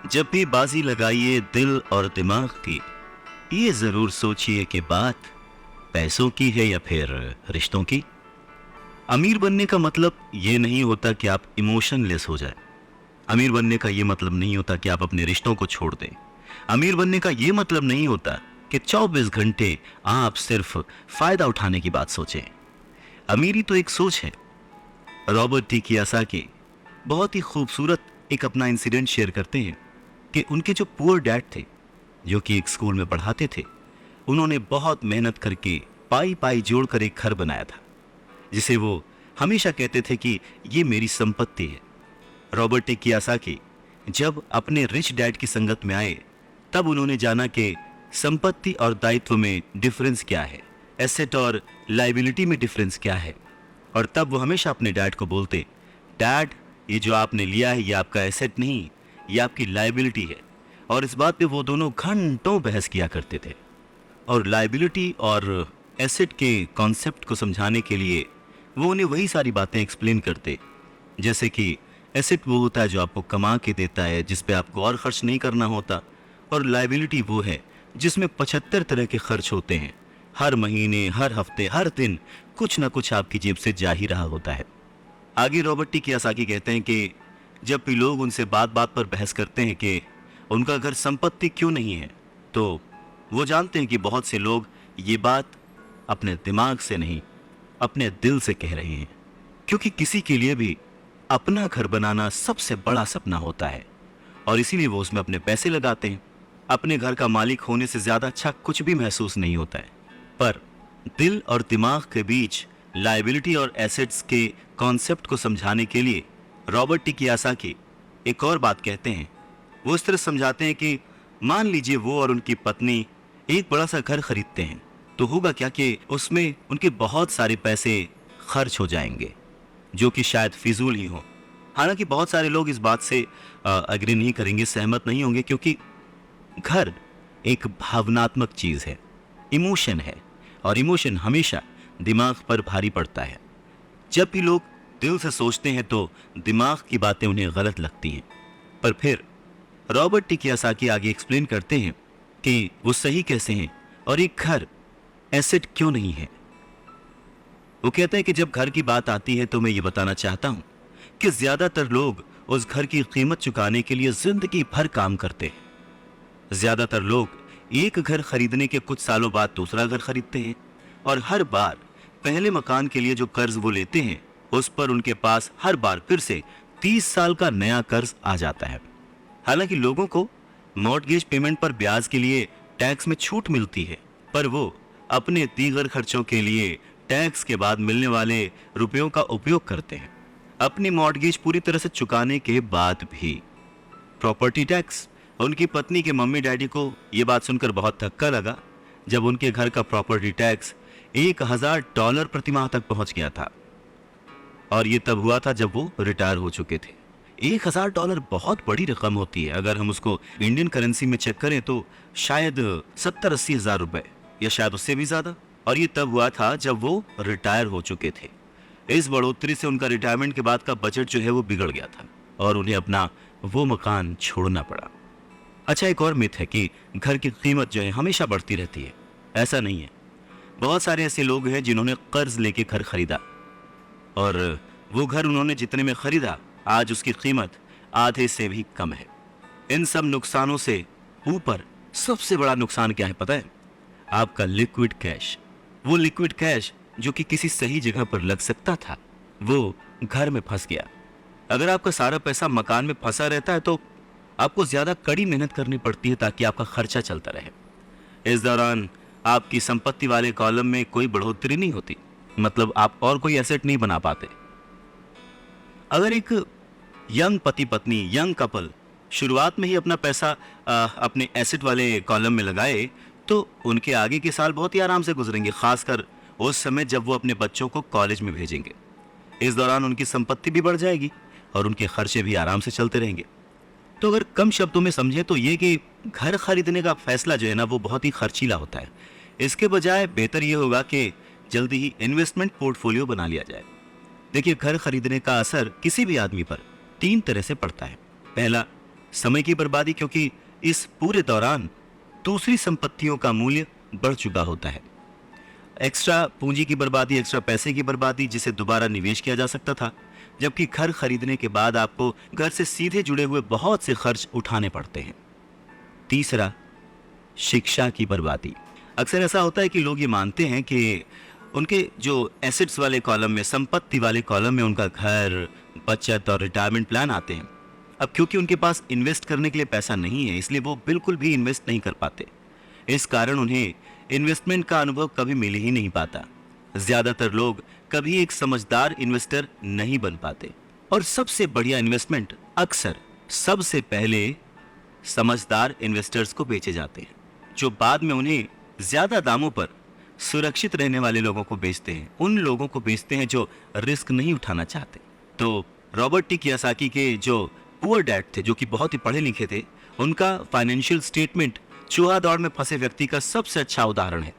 जब भी बाजी लगाइए दिल और दिमाग की, ये जरूर सोचिए कि बात पैसों की है या फिर रिश्तों की। अमीर बनने का मतलब ये नहीं होता कि आप इमोशनलेस हो जाए। अमीर बनने का ये मतलब नहीं होता कि आप अपने रिश्तों को छोड़ दें। अमीर बनने का ये मतलब नहीं होता कि 24 घंटे आप सिर्फ फायदा उठाने की बात सोचें। अमीरी तो एक सोच है। रॉबर्ट टी कियोसाकी बहुत ही खूबसूरत एक अपना इंसिडेंट शेयर करते हैं कि उनके जो पुअर डैड थे, जो कि एक स्कूल में पढ़ाते थे, उन्होंने बहुत मेहनत करके पाई पाई जोड़कर एक घर बनाया था, जिसे वो हमेशा कहते थे कि ये मेरी संपत्ति है। रॉबर्ट टी कियोसाकी जब अपने रिच डैड की संगत में आए, तब उन्होंने जाना कि संपत्ति और दायित्व में डिफरेंस क्या है, एसेट और लाइबिलिटी में डिफरेंस क्या है। और तब वो हमेशा अपने डैड को बोलते, डैड, ये जो आपने लिया है ये आपका एसेट नहीं, ये आपकी लाइबिलिटी है। और इस बात पे वो दोनों घंटों बहस किया करते थे। और लाइबिलिटी और एसेट के कॉन्सेप्ट को समझाने के लिए वो उन्हें वही सारी बातें एक्सप्लेन करते, जैसे कि एसेट वो होता है जो आपको कमा के देता है, जिस पे आपको और खर्च नहीं करना होता, और लाइबिलिटी वो है जिसमें 75 तरह के खर्च होते हैं। हर महीने, हर हफ्ते, हर दिन कुछ ना कुछ आपकी जेब से जा ही रहा होता है। आगे रॉबर्ट टी कियोसाकी कहते हैं कि जब भी लोग उनसे बात बात पर बहस करते हैं कि उनका घर संपत्ति क्यों नहीं है, तो वो जानते हैं कि बहुत से लोग ये बात अपने दिमाग से नहीं, अपने दिल से कह रहे हैं। क्योंकि किसी के लिए भी अपना घर बनाना सबसे बड़ा सपना होता है, और इसीलिए वो उसमें अपने पैसे लगाते हैं। अपने घर का मालिक होने से ज्यादा अच्छा कुछ भी महसूस नहीं होता है। पर दिल और दिमाग के बीच लायबिलिटी और एसेट्स के कॉन्सेप्ट को समझाने के लिए रॉबर्ट टी कियोसाकी एक और बात कहते हैं। वो इस तरह समझाते हैं कि मान लीजिए वो और उनकी पत्नी एक बड़ा सा घर खरीदते हैं, तो होगा क्या कि उसमें उनके बहुत सारे पैसे खर्च हो जाएंगे, जो कि शायद फिजूल ही हो। हालांकि बहुत सारे लोग इस बात से अग्री नहीं करेंगे, सहमत नहीं होंगे, क्योंकि घर एक भावनात्मक चीज है, इमोशन है, और इमोशन हमेशा दिमाग पर भारी पड़ता है। जब भी लोग दिल से सोचते हैं तो दिमाग की बातें उन्हें गलत लगती हैं। पर फिर रॉबर्ट टी कियोसाकी आगे एक्सप्लेन करते हैं कि वो सही कैसे हैं और एक घर एसेट क्यों नहीं है। वो कहते हैं कि जब घर की बात आती है तो मैं ये बताना चाहता हूं कि ज्यादातर लोग उस घर की कीमत चुकाने के लिए जिंदगी भर काम करते हैं। ज्यादातर लोग एक घर खरीदने के कुछ सालों बाद दूसरा घर खरीदते हैं, और हर बार पहले मकान के लिए जो कर्ज वो लेते हैं, उस पर उनके पास हर बार फिर से 30 साल का नया कर्ज आ जाता है। हालांकि लोगों को मॉर्टगेज पेमेंट पर ब्याज के लिए टैक्स में छूट मिलती है, पर वो अपने दीगर खर्चों के लिए टैक्स के बाद मिलने वाले रुपयों का उपयोग करते हैं। अपनी मॉर्टगेज पूरी तरह से चुकाने के बाद भी प्रॉपर्टी टैक्स। उनकी पत्नी के मम्मी डैडी को यह बात सुनकर बहुत धक्का लगा जब उनके घर का प्रॉपर्टी टैक्स $1000 प्रति माह तक पहुंच गया था। और ये तब हुआ था जब वो रिटायर हो चुके थे। $1000 बहुत बड़ी रकम होती है। अगर हम उसको इंडियन करेंसी में चेक करें तो शायद 70-80 हजार रुपए, या शायद उससे भी ज्यादा। और ये तब हुआ था जब वो रिटायर हो चुके थे। इस बढ़ोतरी से उनका रिटायरमेंट के बाद का बजट जो है वो बिगड़ गया था, और उन्हें अपना वो मकान छोड़ना पड़ा। अच्छा, एक और मिथ है कि घर की कीमत जो है हमेशा बढ़ती रहती है। ऐसा नहीं है। बहुत सारे ऐसे लोग हैं जिन्होंने कर्ज लेके घर खरीदा, और वो घर उन्होंने जितने में खरीदा आज उसकी कीमत आधे से भी कम है। इन सब नुकसानों से ऊपर सबसे बड़ा नुकसान क्या है पता है? आपका लिक्विड कैश। वो लिक्विड कैश जो कि किसी सही जगह पर लग सकता था, वो घर में फंस गया। अगर आपका सारा पैसा मकान में फंसा रहता है तो आपको ज्यादा कड़ी मेहनत करनी पड़ती है ताकि आपका खर्चा चलता रहे। इस दौरान आपकी संपत्ति वाले कॉलम में कोई बढ़ोतरी नहीं होती, मतलब आप और कोई एसेट नहीं बना पाते। अगर एक यंग पति पत्नी, यंग कपल शुरुआत में ही अपना पैसा अपने एसेट वाले कॉलम में लगाए तो उनके आगे के साल बहुत ही आराम से गुजरेंगे, खासकर उस समय जब वो अपने बच्चों को कॉलेज में भेजेंगे। इस दौरान उनकी संपत्ति भी बढ़ जाएगी और उनके खर्चे भी आराम से चलते रहेंगे। तो अगर कम शब्दों में समझे तो ये कि घर खरीदने का फैसला जो है ना वो बहुत ही खर्चीला होता है। इसके बजाय बेहतर ये होगा कि जल्दी ही इन्वेस्टमेंट पोर्टफोलियो बना लिया जाए। देखिए, घर खरीदने का असर किसी भी आदमी पर 3 तरह से पड़ता है। पहला, समय की बर्बादी, क्योंकि इस पूरे दौरान दूसरी संपत्तियों का मूल्य बढ़ चुका होता है। एक्स्ट्रा पूंजी की बर्बादी, एक्स्ट्रा पैसे की बर्बादी जिसे दोबारा निवेश किया जा सकता था, जबकि घर खरीदने के बाद आपको घर से सीधे जुड़े हुए बहुत से खर्च उठाने पड़ते हैं। तीसरा, शिक्षा की बर्बादी। अक्सर ऐसा होता है कि लोग ये मानते हैं कि उनके जो एसेट्स वाले कॉलम में, संपत्ति वाले कॉलम में उनका घर, बचत और रिटायरमेंट प्लान आते हैं। अब क्योंकि उनके पास इन्वेस्ट करने के लिए पैसा नहीं है, इसलिए वो बिल्कुल भी इन्वेस्ट नहीं कर पाते। इस कारण उन्हें इन्वेस्टमेंट का अनुभव कभी मिल ही नहीं पाता। ज्यादातर लोग कभी एक समझदार इन्वेस्टर नहीं बन पाते, और सबसे बढ़िया इन्वेस्टमेंट अक्सर सबसे पहले समझदार इन्वेस्टर्स को बेचे जाते हैं, जो बाद में उन्हें ज्यादा दामों पर सुरक्षित रहने वाले लोगों को बेचते हैं, उन लोगों को बेचते हैं जो रिस्क नहीं उठाना चाहते। तो रॉबर्ट टी कियोसाकी के जो पुअर डैड थे, जो कि बहुत ही पढ़े लिखे थे, उनका फाइनेंशियल स्टेटमेंट चूहा दौड़ में फंसे व्यक्ति का सबसे अच्छा उदाहरण है।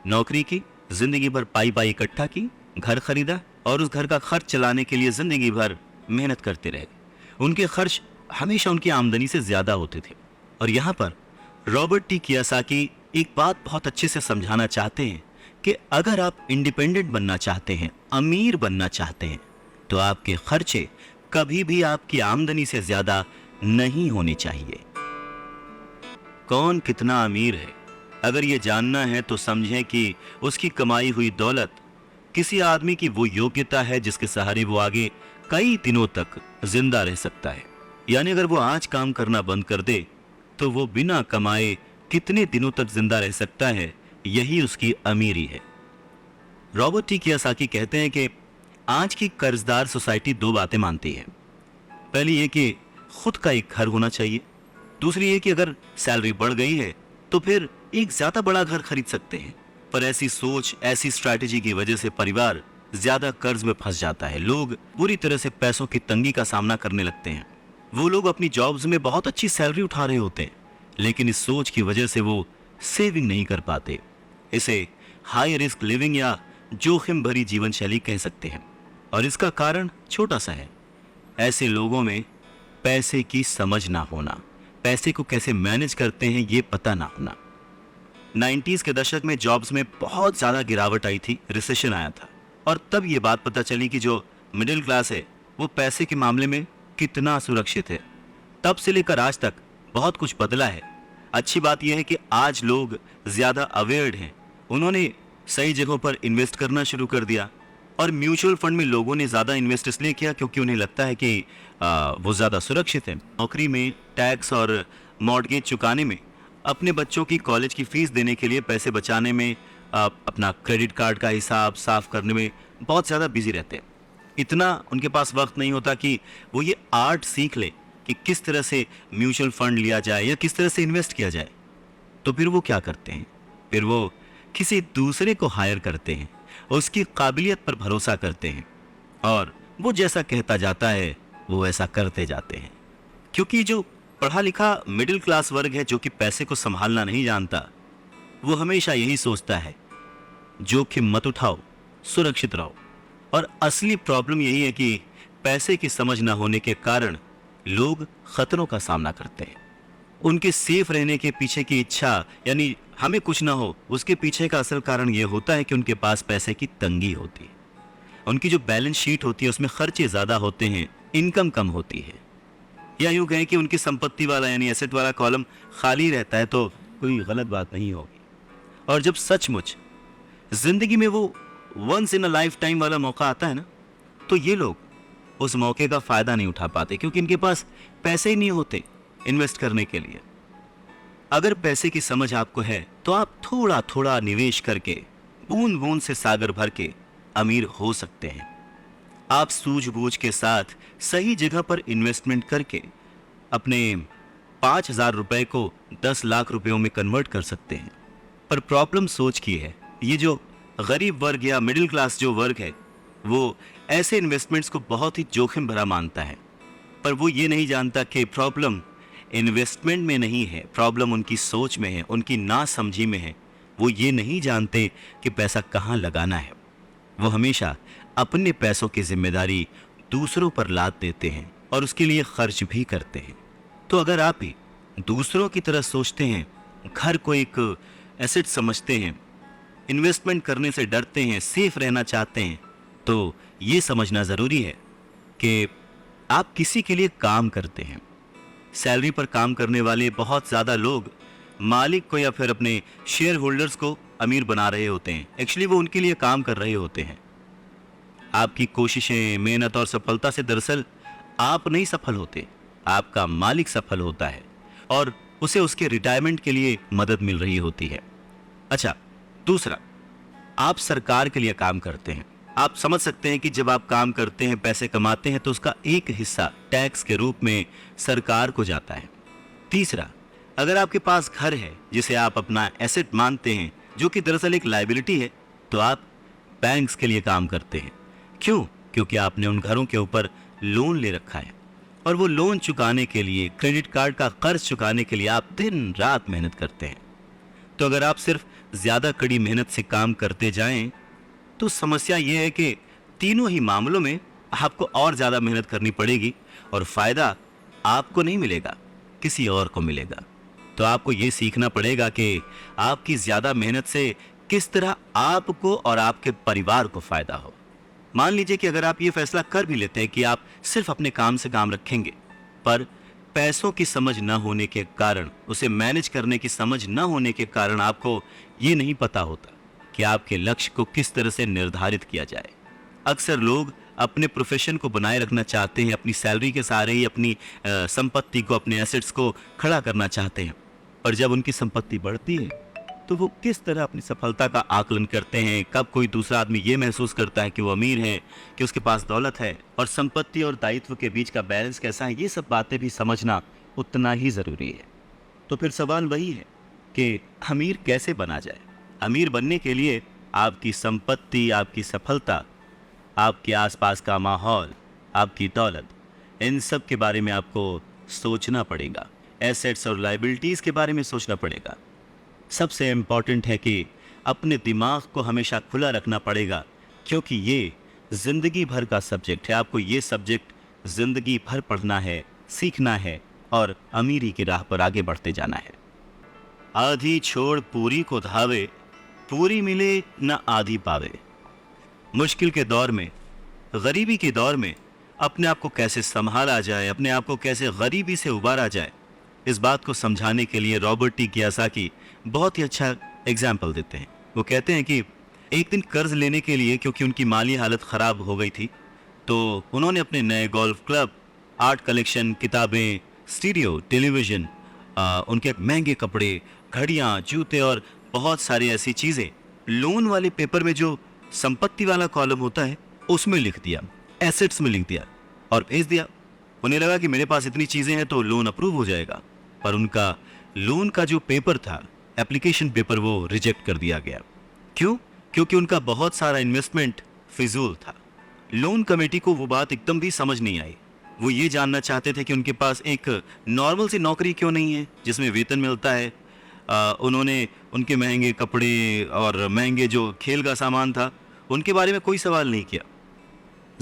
नौकरी की, जिंदगी भर पाई पाई इकट्ठा की, घर खरीदा और उस घर का खर्च चलाने के लिए जिंदगी भर मेहनत करते रहे। उनके खर्च हमेशा उनकी आमदनी से ज्यादा होते थे। और यहाँ पर रॉबर्ट टी कियोसाकी एक बात बहुत अच्छे से समझाना चाहते हैं कि अगर आप इंडिपेंडेंट बनना चाहते हैं, अमीर बनना चाहते हैं, तो आपके खर्चे कभी भी आपकी आमदनी से ज्यादा नहीं होने चाहिए। कौन कितना अमीर है, अगर ये जानना है तो समझें कि उसकी कमाई हुई दौलत किसी आदमी की वो योग्यता है जिसके सहारे वो आगे कई दिनों तक जिंदा रह सकता है। यानी अगर वो आज काम करना बंद कर दे तो वो बिना कमाए कितने दिनों तक जिंदा रह सकता है, यही उसकी अमीरी है। रॉबर्ट टी कियोसाकी कहते हैं कि आज की कर्जदार सोसाइटी दो बातें मानती है। पहली ये कि खुद का एक घर होना चाहिए, दूसरी ये कि अगर सैलरी बढ़ गई है तो फिर एक ज्यादा बड़ा घर खरीद सकते हैं। पर ऐसी सोच, ऐसी स्ट्रैटेजी की वजह से परिवार ज्यादा कर्ज में फंस जाता है। लोग बुरी तरह से पैसों की तंगी का सामना करने लगते हैं। वो लोग अपनी जॉब्स में बहुत अच्छी सैलरी उठा रहे होते हैं, लेकिन इस सोच की वजह से वो सेविंग नहीं कर पाते। इसे हाई रिस्क लिविंग या जोखिम भरी जीवन शैली कह सकते हैं। और इसका कारण छोटा सा है, ऐसे लोगों में पैसे की समझ ना होना, पैसे को कैसे मैनेज करते हैं ये पता ना होना। 90s के दशक में जॉब्स में बहुत ज्यादा गिरावट आई थी, रिसेशन आया था, और तब ये बात पता चली कि जो मिडिल क्लास है वो पैसे के मामले में कितना सुरक्षित है। तब से लेकर आज तक बहुत कुछ बदला है। अच्छी बात यह है कि आज लोग ज्यादा अवेयर्ड हैं, उन्होंने सही जगहों पर इन्वेस्ट करना शुरू कर दिया। और म्यूचुअल फंड में लोगों ने ज्यादा इन्वेस्ट इसलिए किया क्योंकि उन्हें लगता है कि वो ज्यादा सुरक्षित है। नौकरी में, टैक्स और मॉर्गेज चुकाने में, अपने बच्चों की कॉलेज की फीस देने के लिए पैसे बचाने में, अपना क्रेडिट कार्ड का हिसाब साफ करने में बहुत ज़्यादा बिजी रहते हैं। इतना उनके पास वक्त नहीं होता कि वो ये आर्ट सीख ले कि किस तरह से म्यूचुअल फंड लिया जाए या किस तरह से इन्वेस्ट किया जाए। तो फिर वो क्या करते हैं, फिर वो किसी दूसरे को हायर करते हैं, उसकी काबिलियत पर भरोसा करते हैं, और वो जैसा कहता जाता है वो ऐसा करते जाते हैं। क्योंकि जो पढ़ा लिखा मिडिल क्लास वर्ग है, जो कि पैसे को संभालना नहीं जानता, वो हमेशा यही सोचता है जोखिम मत उठाओ, सुरक्षित रहो। और असली प्रॉब्लम यही है कि पैसे की समझ ना होने के कारण लोग खतरों का सामना करते हैं। उनके सेफ रहने के पीछे की इच्छा, यानी हमें कुछ ना हो, उसके पीछे का असल कारण यह होता है कि उनके पास पैसे की तंगी होती है। उनकी जो बैलेंस शीट होती है उसमें खर्चे ज़्यादा होते हैं, इनकम कम होती है। या यूँ कहें कि उनकी संपत्ति वाला यानी एसेट वाला कॉलम खाली रहता है तो कोई गलत बात नहीं होगी। और जब सचमुच जिंदगी में वो once in a lifetime वाला मौका आता है ना, तो ये लोग उस मौके का फायदा नहीं उठा पाते क्योंकि इनके पास पैसे ही नहीं होते इन्वेस्ट करने के लिए। अगर पैसे की समझ आपको है तो आप थोड़ा थोड़ा निवेश करके बूंद बूंद से सागर भर के अमीर हो सकते हैं। आप सूझबूझ के साथ सही जगह पर इन्वेस्टमेंट करके अपने 5,000 रुपए को 10 लाख रुपयों में कन्वर्ट कर सकते हैं। पर प्रॉब्लम सोच की है। ये जो गरीब वर्ग या मिडिल क्लास जो वर्ग है वो ऐसे इन्वेस्टमेंट्स को बहुत ही जोखिम भरा मानता है, पर वो ये नहीं जानता कि प्रॉब्लम इन्वेस्टमेंट में नहीं है, प्रॉब्लम उनकी सोच में है, उनकी नासमझी में है। वो ये नहीं जानते कि पैसा कहाँ लगाना है। वो हमेशा अपने पैसों की जिम्मेदारी दूसरों पर लाद देते हैं और उसके लिए खर्च भी करते हैं। तो अगर आप भी दूसरों की तरह सोचते हैं, घर को एक एसेट समझते हैं, इन्वेस्टमेंट करने से डरते हैं, सेफ रहना चाहते हैं, तो ये समझना ज़रूरी है कि आप किसी के लिए काम करते हैं। सैलरी पर काम करने वाले बहुत ज़्यादा लोग मालिक को या फिर अपने शेयर होल्डर्स को अमीर बना रहे होते हैं। एक्चुअली वो उनके लिए काम कर रहे होते हैं। आपकी कोशिशें, मेहनत और सफलता से दरअसल आप नहीं सफल होते, आपका मालिक सफल होता है और उसे उसके रिटायरमेंट के लिए मदद मिल रही होती है। अच्छा, दूसरा, आप सरकार के लिए काम करते हैं। आप समझ सकते हैं कि जब आप काम करते हैं, पैसे कमाते हैं, तो उसका एक हिस्सा टैक्स के रूप में सरकार को जाता है। तीसरा, अगर आपके पास घर है जिसे आप अपना एसेट मानते हैं, जो कि दरअसल एक लायबिलिटी है, तो आप बैंक्स के लिए काम करते हैं। क्यों? क्योंकि आपने उन घरों के ऊपर लोन ले रखा है और वो लोन चुकाने के लिए, क्रेडिट कार्ड का कर्ज चुकाने के लिए आप दिन रात मेहनत करते हैं। तो अगर आप सिर्फ ज़्यादा कड़ी मेहनत से काम करते जाएं, तो समस्या ये है कि तीनों ही मामलों में आपको और ज़्यादा मेहनत करनी पड़ेगी और फ़ायदा आपको नहीं मिलेगा, किसी और को मिलेगा। तो आपको ये सीखना पड़ेगा कि आपकी ज़्यादा मेहनत से किस तरह आपको और आपके परिवार को फ़ायदा हो। मान लीजिए कि अगर आप ये फैसला कर भी लेते हैं कि आप सिर्फ अपने काम से काम रखेंगे, पर पैसों की समझ न होने के कारण, उसे मैनेज करने की समझ न होने के कारण आपको ये नहीं पता होता कि आपके लक्ष्य को किस तरह से निर्धारित किया जाए। अक्सर लोग अपने प्रोफेशन को बनाए रखना चाहते हैं, अपनी सैलरी के सहारे ही अपनी संपत्ति को, अपने एसेट्स को खड़ा करना चाहते हैं, और जब उनकी संपत्ति बढ़ती है तो वो किस तरह अपनी सफलता का आकलन करते हैं, कब कोई दूसरा आदमी ये महसूस करता है कि वो अमीर है, कि उसके पास दौलत है, और संपत्ति और दायित्व के बीच का बैलेंस कैसा है, ये सब बातें भी समझना उतना ही ज़रूरी है। तो फिर सवाल वही है कि अमीर कैसे बना जाए। अमीर बनने के लिए आपकी संपत्ति, आपकी सफलता, आपके आसपास का माहौल, आपकी दौलत, इन सब के बारे में आपको सोचना पड़ेगा। एसेट्स और लायबिलिटीज़ के बारे में सोचना पड़ेगा। सबसे इम्पॉर्टेंट है कि अपने दिमाग को हमेशा खुला रखना पड़ेगा, क्योंकि ये ज़िंदगी भर का सब्जेक्ट है। आपको ये सब्जेक्ट ज़िंदगी भर पढ़ना है, सीखना है और अमीरी की राह पर आगे बढ़ते जाना है। आधी छोड़ पूरी को धावे, पूरी मिले न आधी पावे। मुश्किल के दौर में, गरीबी के दौर में अपने आप को कैसे संभाला जाए, अपने आप को कैसे गरीबी से उबारा जाए, इस बात को समझाने के लिए रॉबर्ट टी कियोसाकी बहुत ही अच्छा एग्जाम्पल देते हैं। वो कहते हैं कि एक दिन कर्ज लेने के लिए, क्योंकि उनकी माली हालत ख़राब हो गई थी, तो उन्होंने अपने नए गोल्फ क्लब, आर्ट कलेक्शन, किताबें, स्टीरियो, टेलीविज़न, उनके महंगे कपड़े, घड़ियाँ, जूते और बहुत सारी ऐसी चीज़ें लोन वाले पेपर में, जो संपत्ति वाला कॉलम होता है, उसमें लिख दिया, एसेट्स में लिख दिया और भेज दिया। उन्हें लगा कि मेरे पास इतनी चीज़ें हैं तो लोन अप्रूव हो जाएगा, पर उनका लोन का जो पेपर था, एप्लीकेशन पेपर, वो रिजेक्ट कर दिया गया। क्यों? क्योंकि उनका बहुत सारा इन्वेस्टमेंट फिजूल था। लोन कमेटी को वो बात एकदम भी समझ नहीं आई। वो ये जानना चाहते थे कि उनके पास एक नॉर्मल सी नौकरी क्यों नहीं है जिसमें वेतन मिलता है। उन्होंने उनके महंगे कपड़े और महंगे जो खेल का सामान था, उनके बारे में कोई सवाल नहीं किया।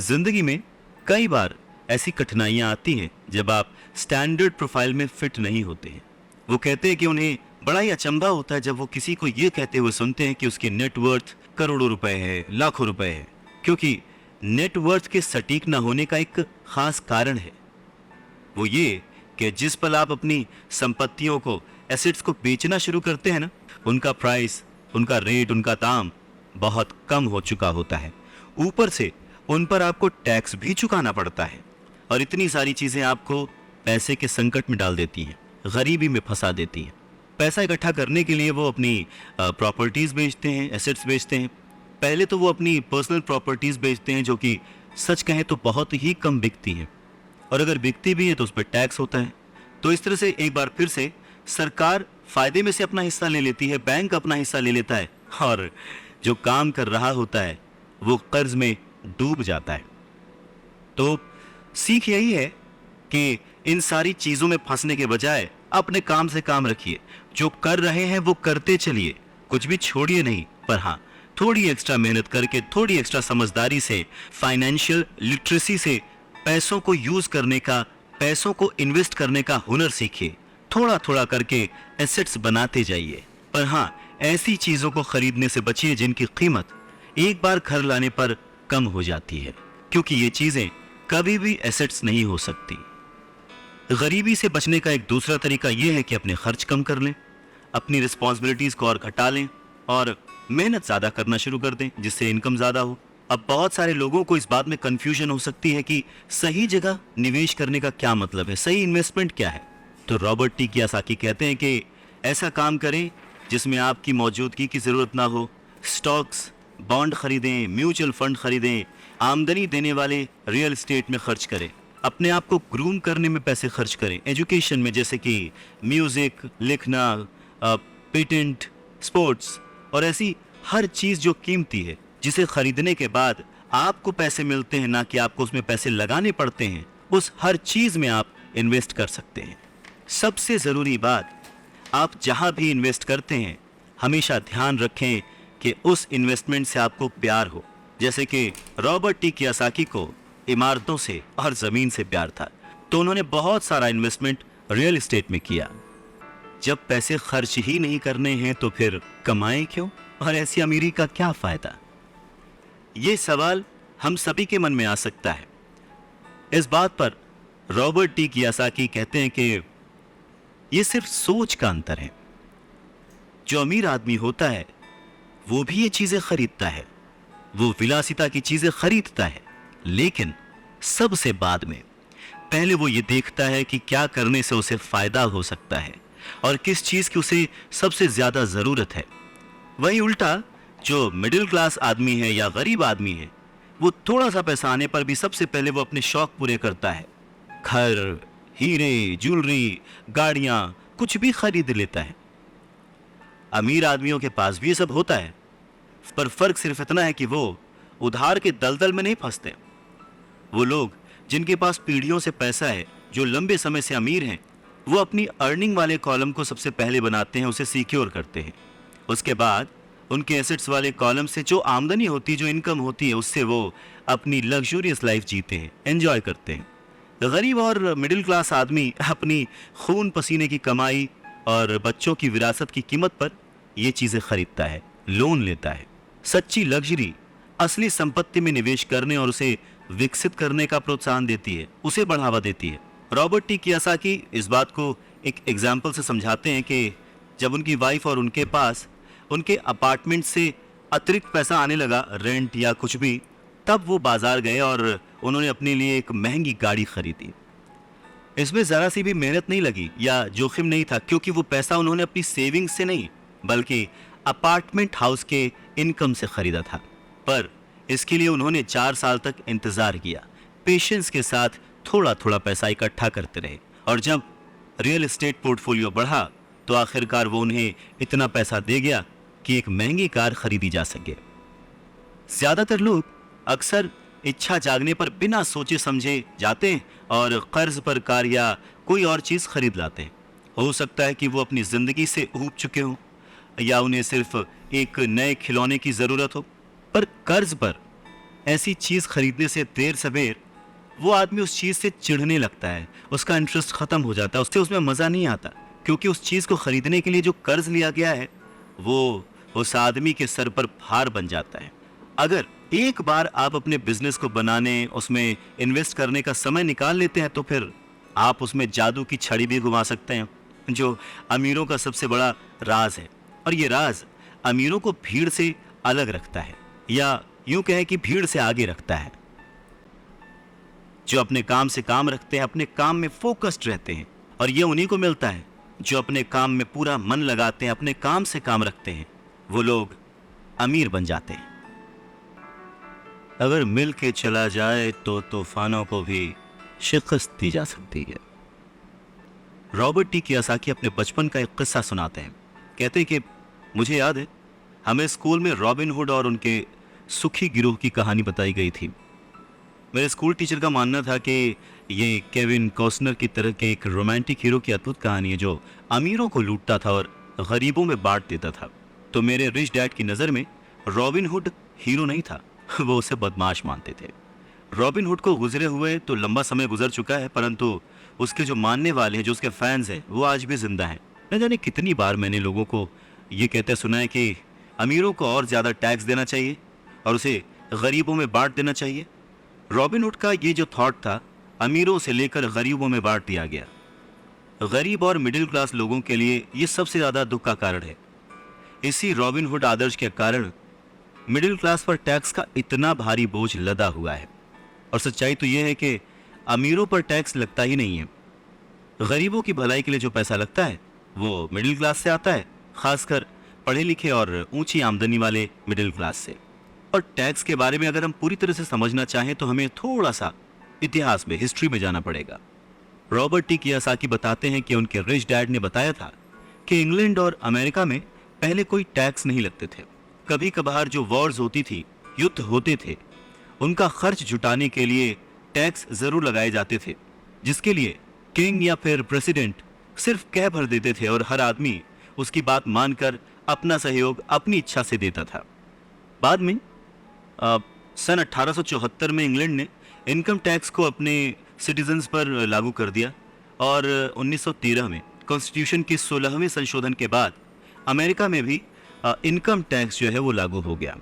जिंदगी में कई बार ऐसी कठिनाइयाँ आती हैं जब आप स्टैंडर्ड प्रोफाइल में फिट नहीं होते हैं। वो कहते हैं कि उन्हें बड़ा ही अचंभा होता है जब वो किसी को ये कहते हुए सुनते हैं कि उसकी नेटवर्थ करोड़ों रुपए है, लाखों रुपए है, क्योंकि नेटवर्थ के सटीक ना होने का एक खास कारण है। वो ये कि जिस पल आप अपनी संपत्तियों को, एसेट्स को बेचना शुरू करते हैं ना, उनका प्राइस, उनका रेट, उनका दाम बहुत कम हो चुका होता है। ऊपर से उन पर आपको टैक्स भी चुकाना पड़ता है और इतनी सारी चीज़ें आपको पैसे के संकट में डाल देती हैं, गरीबी में फंसा देती हैं। पैसा इकट्ठा करने के लिए वो अपनी प्रॉपर्टीज़ बेचते हैं, एसेट्स बेचते हैं। पहले तो वो अपनी पर्सनल प्रॉपर्टीज़ बेचते हैं, जो कि सच कहें तो बहुत ही कम बिकती हैं, और अगर बिकती भी है तो उस पर टैक्स होता है। तो इस तरह से एक बार फिर से सरकार फ़ायदे में से अपना हिस्सा ले लेती है, बैंक अपना हिस्सा ले लेता है, और जो काम कर रहा होता है वो कर्ज में डूब जाता है। तो सीख यही है कि इन सारी चीज़ों में फंसने के बजाय अपने काम से काम रखिए। जो कर रहे हैं वो करते चलिए, कुछ भी छोड़िए नहीं, पर हाँ, थोड़ी एक्स्ट्रा मेहनत करके, थोड़ी एक्स्ट्रा समझदारी से, फाइनेंशियल लिटरेसी से पैसों को यूज़ करने का पैसों को इन्वेस्ट करने का हुनर सीखिए। थोड़ा थोड़ा करके एसेट्स बनाते जाइए। पर हाँ, ऐसी चीजों को खरीदने से बचिए जिनकी कीमत एक बार घर लाने पर कम हो जाती है, क्योंकि ये चीजें कभी भी एसेट्स नहीं हो सकती। गरीबी से बचने का एक दूसरा तरीका यह है कि अपने खर्च कम कर लें, अपनी रिस्पॉन्सिबिलिटीज को और घटा लें और मेहनत ज्यादा करना शुरू कर दें, जिससे इनकम ज्यादा हो। अब बहुत सारे लोगों को इस बात में कंफ्यूजन हो सकती है कि सही जगह निवेश करने का क्या मतलब है, सही इन्वेस्टमेंट क्या है। तो रॉबर्ट टी कियोसाकी कहते हैं कि ऐसा काम करें जिसमें आपकी मौजूदगी की जरूरत ना हो। स्टॉक्स, बॉन्ड खरीदें, म्यूचुअल फंड खरीदें, आमदनी देने वाले रियल एस्टेट में खर्च करें, अपने आप को ग्रूम करने में पैसे खर्च करें, एजुकेशन में जैसे कि म्यूजिक, लिखना, पेटेंट, स्पोर्ट्स और ऐसी हर चीज जो कीमती है, जिसे खरीदने के बाद आपको पैसे मिलते हैं, ना कि आपको उसमें पैसे लगाने पड़ते हैं, उस हर चीज में आप इन्वेस्ट कर सकते हैं। सबसे जरूरी बात, आप जहां भी इन्वेस्ट करते हैं हमेशा ध्यान रखें कि उस इन्वेस्टमेंट से आपको प्यार हो। जैसे कि रॉबर्ट टी कियोसाकी को इमारतों से और जमीन से प्यार था, तो उन्होंने बहुत सारा इन्वेस्टमेंट रियल एस्टेट में किया। जब पैसे खर्च ही नहीं करने हैं तो फिर कमाएं क्यों, और ऐसी अमीरी का क्या फायदा? ये सवाल हम सभी के मन में आ सकता है। इस बात पर रॉबर्ट टी कियोसाकी कहते हैं कि ये सिर्फ सोच का अंतर है। जो अमीर आदमी होता है वो भी ये चीजें खरीदता है, वो विलासिता की चीजें खरीदता है, लेकिन सबसे बाद में पहले वो ये देखता है कि क्या करने से उसे फायदा हो सकता है और किस चीज की उसे सबसे ज्यादा जरूरत है। वही उल्टा जो मिडिल क्लास आदमी है या गरीब आदमी है, वो थोड़ा सा पैसा आने पर भी सबसे पहले वो अपने शौक पूरे करता है। घर, हीरे, ज्वेलरी, गाड़ियां, कुछ भी खरीद लेता है। अमीर आदमियों के पास भी ये सब होता है, पर फर्क सिर्फ इतना है कि वो उधार के दलदल में नहीं फंसते। वो लोग जिनके पास पीढ़ियों से पैसा है, जो लंबे समय से अमीर हैं, वो अपनी अर्निंग वाले कॉलम को सबसे पहले बनाते हैं, उसे सिक्योर करते हैं। उसके बाद उनके एसेट्स वाले कॉलम से जो आमदनी होती है, जो इनकम होती है, उससे वो अपनी लग्जूरियस लाइफ जीते हैं, एंजॉय करते हैं। गरीब और मिडिल क्लास आदमी अपनी खून पसीने की कमाई और बच्चों की विरासत की कीमत पर ये चीजें खरीदता है, लोन लेता है। सच्ची लग्जरी असली संपत्ति में निवेश करने और उसे विकसित करने का प्रोत्साहन देती है, उसे बढ़ावा देती है। रॉबर्ट टी कियोसाकी इस बात को एक एग्जाम्पल से समझाते हैं कि जब उनकी वाइफ और उनके पास उनके अपार्टमेंट से अतिरिक्त पैसा आने लगा, रेंट या कुछ भी, तब वो बाजार गए और उन्होंने अपने लिए एक महंगी गाड़ी खरीदी। इसमें जरा सी भी मेहनत नहीं लगी या जोखिम नहीं था, क्योंकि वो पैसा उन्होंने अपनी सेविंग्स से नहीं बल्कि अपार्टमेंट हाउस के इनकम से खरीदा था। पर इसके लिए उन्होंने 4 साल तक इंतजार किया, पेशेंस के साथ थोड़ा थोड़ा पैसा इकट्ठा करते रहे, और जब रियल एस्टेट पोर्टफोलियो बढ़ा तो आखिरकार वो उन्हें इतना पैसा दे गया कि एक महंगी कार खरीदी जा सके। ज्यादातर लोग अक्सर इच्छा जागने पर बिना सोचे समझे जाते हैं और कर्ज पर कार या कोई और चीज खरीद लाते हैं। हो सकता है कि वो अपनी जिंदगी से ऊब चुके हों या उन्हें सिर्फ एक नए खिलौने की जरूरत हो, पर कर्ज पर ऐसी चीज खरीदने से देर सवेर वो आदमी उस चीज से चिढ़ने लगता है, उसका इंटरेस्ट खत्म हो जाता है, उससे उसमें मजा नहीं आता, क्योंकि उस चीज को खरीदने के लिए जो कर्ज लिया गया है वो उस आदमी के सर पर भार बन जाता है। अगर एक बार आप अपने बिजनेस को बनाने, उसमें इन्वेस्ट करने का समय निकाल लेते हैं तो फिर आप उसमें जादू की छड़ी भी घुमा सकते हैं, जो अमीरों का सबसे बड़ा राज है। और ये राज अमीरों को भीड़ से अलग रखता है, या यूं कहें कि भीड़ से आगे रखता है। जो अपने काम से काम रखते हैं, अपने काम में फोकस्ड रहते हैं, और ये उन्हीं को मिलता है जो अपने काम में पूरा मन लगाते हैं, अपने काम से काम रखते हैं, वो लोग अमीर बन जाते हैं। अगर मिल के चला जाए तो तूफानों को भी शिकस्त दी जा सकती है। रॉबर्ट टी कियोसाकी अपने बचपन का एक किस्सा सुनाते हैं। कहते हैं कि मुझे याद है, हमें स्कूल में रॉबिन हुड और उनके सुखी गिरोह की कहानी बताई गई थी। मेरे स्कूल टीचर का मानना था कि ये केविन कॉस्नर की तरह के एक रोमांटिक हीरो की अद्भुत कहानी है जो अमीरों को लूटता था और गरीबों में बांट देता था। तो मेरे रिच डैड की नज़र में रॉबिन हुड हीरो नहीं था, वो उसे बदमाश मानते थे। रॉबिन हुड को गुजरे हुए तो लंबा समय गुजर चुका है, परंतु उसके जो मानने वाले हैं, जो उसके फैंस हैं, वो आज भी जिंदा हैं। न जाने कितनी बार मैंने लोगों को ये कहते सुना है कि अमीरों को और ज़्यादा टैक्स देना चाहिए और उसे गरीबों में बांट देना चाहिए। रॉबिनहुड का ये जो थॉट था, अमीरों से लेकर गरीबों में बांट दिया गया। गरीब और मिडिल क्लास लोगों के लिए ये सबसे ज़्यादा दुख का कारण है। इसी रॉबिनहुड आदर्श के कारण मिडिल क्लास पर टैक्स का इतना भारी बोझ लदा हुआ है। और सच्चाई तो यह है कि अमीरों पर टैक्स लगता ही नहीं है। गरीबों की भलाई के लिए जो पैसा लगता है वो मिडिल क्लास से आता है, खासकर पढ़े लिखे और ऊंची आमदनी वाले मिडिल क्लास से। और टैक्स के बारे में अगर हम पूरी तरह से समझना चाहें तो हमें थोड़ा सा इतिहास में, हिस्ट्री में जाना पड़ेगा। रॉबर्ट टी कियोसाकी बताते हैं कि उनके रिच डैड ने बताया था कि इंग्लैंड और अमेरिका में पहले कोई टैक्स नहीं लगते थे। कभी कभार जो वॉर्स होती थी, युद्ध होते थे, उनका खर्च जुटाने के लिए टैक्स जरूर लगाए जाते थे, जिसके लिए किंग या फिर प्रेसिडेंट सिर्फ कह भर देते थे और हर आदमी उसकी बात मानकर अपना सहयोग अपनी इच्छा से देता था। बाद में सन 1874 में इंग्लैंड ने इनकम टैक्स को अपने सिटीजन्स पर लागू कर दिया और 1913 में कॉन्स्टिट्यूशन के 16वें संशोधन के बाद अमेरिका में भी इनकम टैक्स जो है वो लागू हो गया।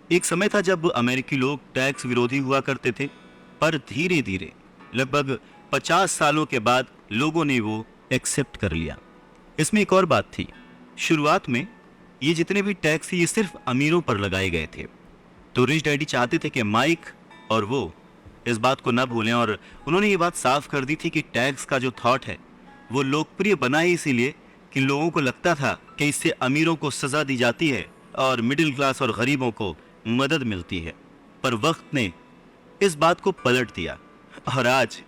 एक समय था जब अमेरिकी लोग टैक्स विरोधी हुआ करते थे, पर धीरे धीरे लगभग 50 सालों के बाद लोगों ने वो एक्सेप्ट कर लिया। इसमें एक और बात थी, शुरुआत में ये जितने भी टैक्स थे ये सिर्फ अमीरों पर लगाए गए थे। तो रिच डैडी चाहते थे कि माइक और वो इस बात को न भूलें और उन्होंने ये बात साफ कर दी थी कि टैक्स का जो थॉट है वो लोकप्रिय बना ही इसीलिए कि लोगों को लगता था कि इससे अमीरों को सज़ा दी जाती है और मिडिल क्लास और गरीबों को मदद मिलती है। पर वक्त ने इस बात को पलट दिया और आज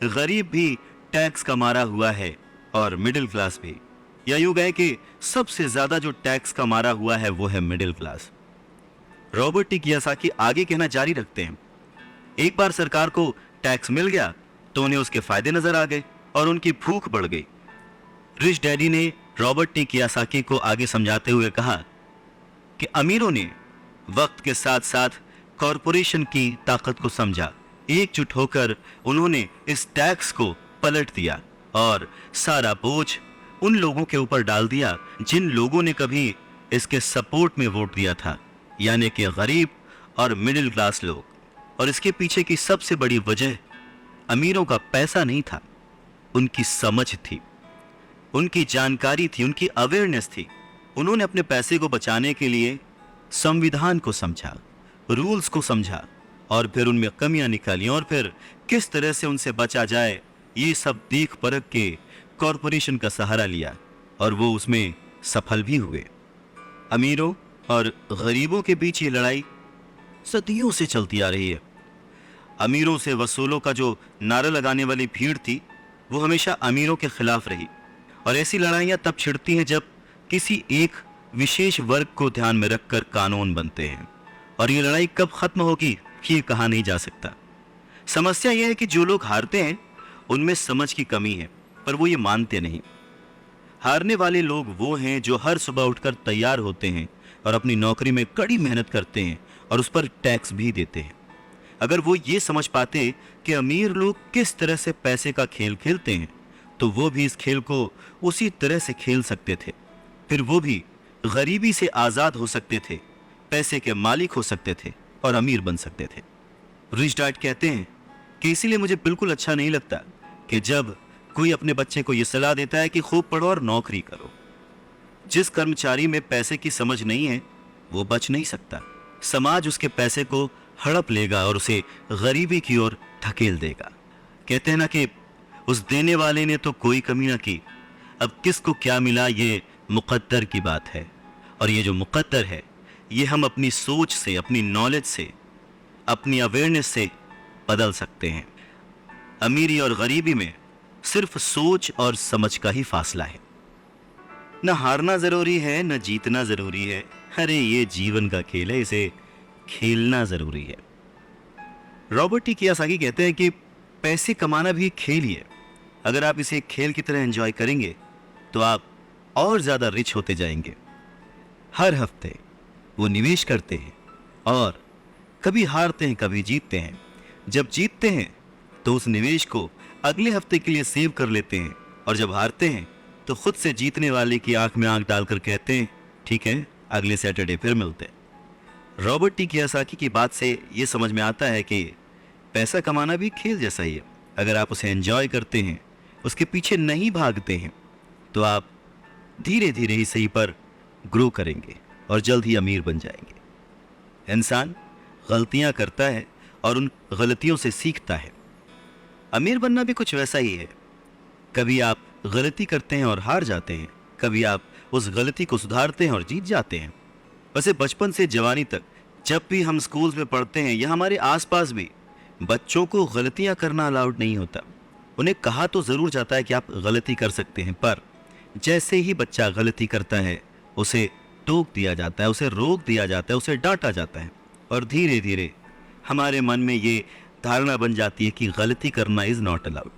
गरीब भी टैक्स का मारा हुआ है और मिडिल क्लास भी। या यूं गए कि सबसे ज़्यादा जो टैक्स का मारा हुआ है वो है middle class. Robert T Kiyosaki आगे कहना जारी रखते हैं, एक बार सरकार को टैक्स मिल गया तो उन्हें उसके फायदे नजर आ गए और उनकी भूख बढ़ गई। रिच डैडी ने रॉबर्ट टी कियोसाकी को आगे समझाते हुए कहा कि अमीरों ने वक्त के साथ साथ कॉरपोरेशन की ताकत को समझा। एकजुट होकर उन्होंने इस टैक्स को पलट दिया और सारा बोझ उन लोगों के ऊपर डाल दिया जिन लोगों ने कभी इसके सपोर्ट में वोट दिया था, यानी कि गरीब और मिडिल क्लास लोग। और इसके पीछे की सबसे बड़ी वजह अमीरों का पैसा नहीं था, उनकी समझ थी, उनकी जानकारी थी, उनकी अवेयरनेस थी। उन्होंने अपने पैसे को बचाने के लिए संविधान को समझा, रूल्स को समझा और फिर उनमें कमियां निकाली और फिर किस तरह से उनसे बचा जाए ये सब देख परख के कॉरपोरेशन का सहारा लिया और वो उसमें सफल भी हुए। अमीरों और गरीबों के बीच ये लड़ाई सदियों से चलती आ रही है। अमीरों से वसूलों का जो नारा लगाने वाली भीड़ थी वो हमेशा अमीरों के खिलाफ रही और ऐसी लड़ाइयाँ तब छिड़ती हैं जब किसी एक विशेष वर्ग को ध्यान में रखकर कानून बनते हैं। और ये लड़ाई कब खत्म होगी ये कहा नहीं जा सकता। समस्या यह है कि जो लोग हारते हैं उनमें समझ की कमी है, पर वो ये मानते नहीं। हारने वाले लोग वो हैं जो हर सुबह उठकर तैयार होते हैं और अपनी नौकरी में कड़ी मेहनत करते हैं और उस पर टैक्स भी देते हैं। अगर वो ये समझ पाते कि अमीर लोग किस तरह से पैसे का खेल खेलते हैं तो वो भी इस खेल को उसी तरह से खेल सकते थे। फिर वो भी गरीबी से आज़ाद हो सकते थे, पैसे के मालिक हो सकते थे और अमीर बन सकते थे। रिच डैड कहते हैं कि इसीलिए मुझे बिल्कुल अच्छा नहीं लगता कि जब कोई अपने बच्चे को यह सलाह देता है कि खूब पढ़ो और नौकरी करो। जिस कर्मचारी में पैसे की समझ नहीं है वो बच नहीं सकता। समाज उसके पैसे को हड़प लेगा और उसे गरीबी की ओर धकेल देगा। कहते हैं ना कि उस देने वाले ने तो कोई कमी ना की, अब किसको क्या मिला ये मुकद्दर की बात है। और ये जो मुकद्दर है ये हम अपनी सोच से, अपनी नॉलेज से, अपनी अवेयरनेस से बदल सकते हैं। अमीरी और गरीबी में सिर्फ सोच और समझ का ही फासला है। न हारना जरूरी है न जीतना जरूरी है। अरे ये जीवन का खेल है, इसे खेलना जरूरी है। रॉबर्ट टी कियोसाकी कहते हैं कि पैसे कमाना भी एक खेल ही है। अगर आप इसे एक खेल की तरह एंजॉय करेंगे तो आप और ज़्यादा रिच होते जाएंगे। हर हफ्ते वो निवेश करते हैं और कभी हारते हैं कभी जीतते हैं। जब जीतते हैं तो उस निवेश को अगले हफ्ते के लिए सेव कर लेते हैं, और जब हारते हैं तो खुद से जीतने वाले की आंख में आंख डालकर कहते हैं ठीक है, अगले सैटरडे फिर मिलते हैं। रॉबर्ट टी कियोसाकी की बात से ये समझ में आता है कि पैसा कमाना भी खेल जैसा ही है। अगर आप उसे एंजॉय करते हैं, उसके पीछे नहीं भागते हैं, तो आप धीरे धीरे ही सही पर ग्रो करेंगे और जल्द ही अमीर बन जाएंगे। इंसान गलतियां करता है और उन गलतियों से सीखता है। अमीर बनना भी कुछ वैसा ही है। कभी आप गलती करते हैं और हार जाते हैं, कभी आप उस गलती को सुधारते हैं और जीत जाते हैं। वैसे बचपन से जवानी तक जब भी हम स्कूल्स में पढ़ते हैं या हमारे आसपास भी, बच्चों को गलतियां करना अलाउड नहीं होता। उन्हें कहा तो ज़रूर जाता है कि आप गलती कर सकते हैं, पर जैसे ही बच्चा गलती करता है उसे टोक दिया जाता है, उसे रोक दिया जाता है, उसे डांटा जाता है, और धीरे धीरे हमारे मन में ये धारणा बन जाती है कि गलती करना इज़ नॉट अलाउड।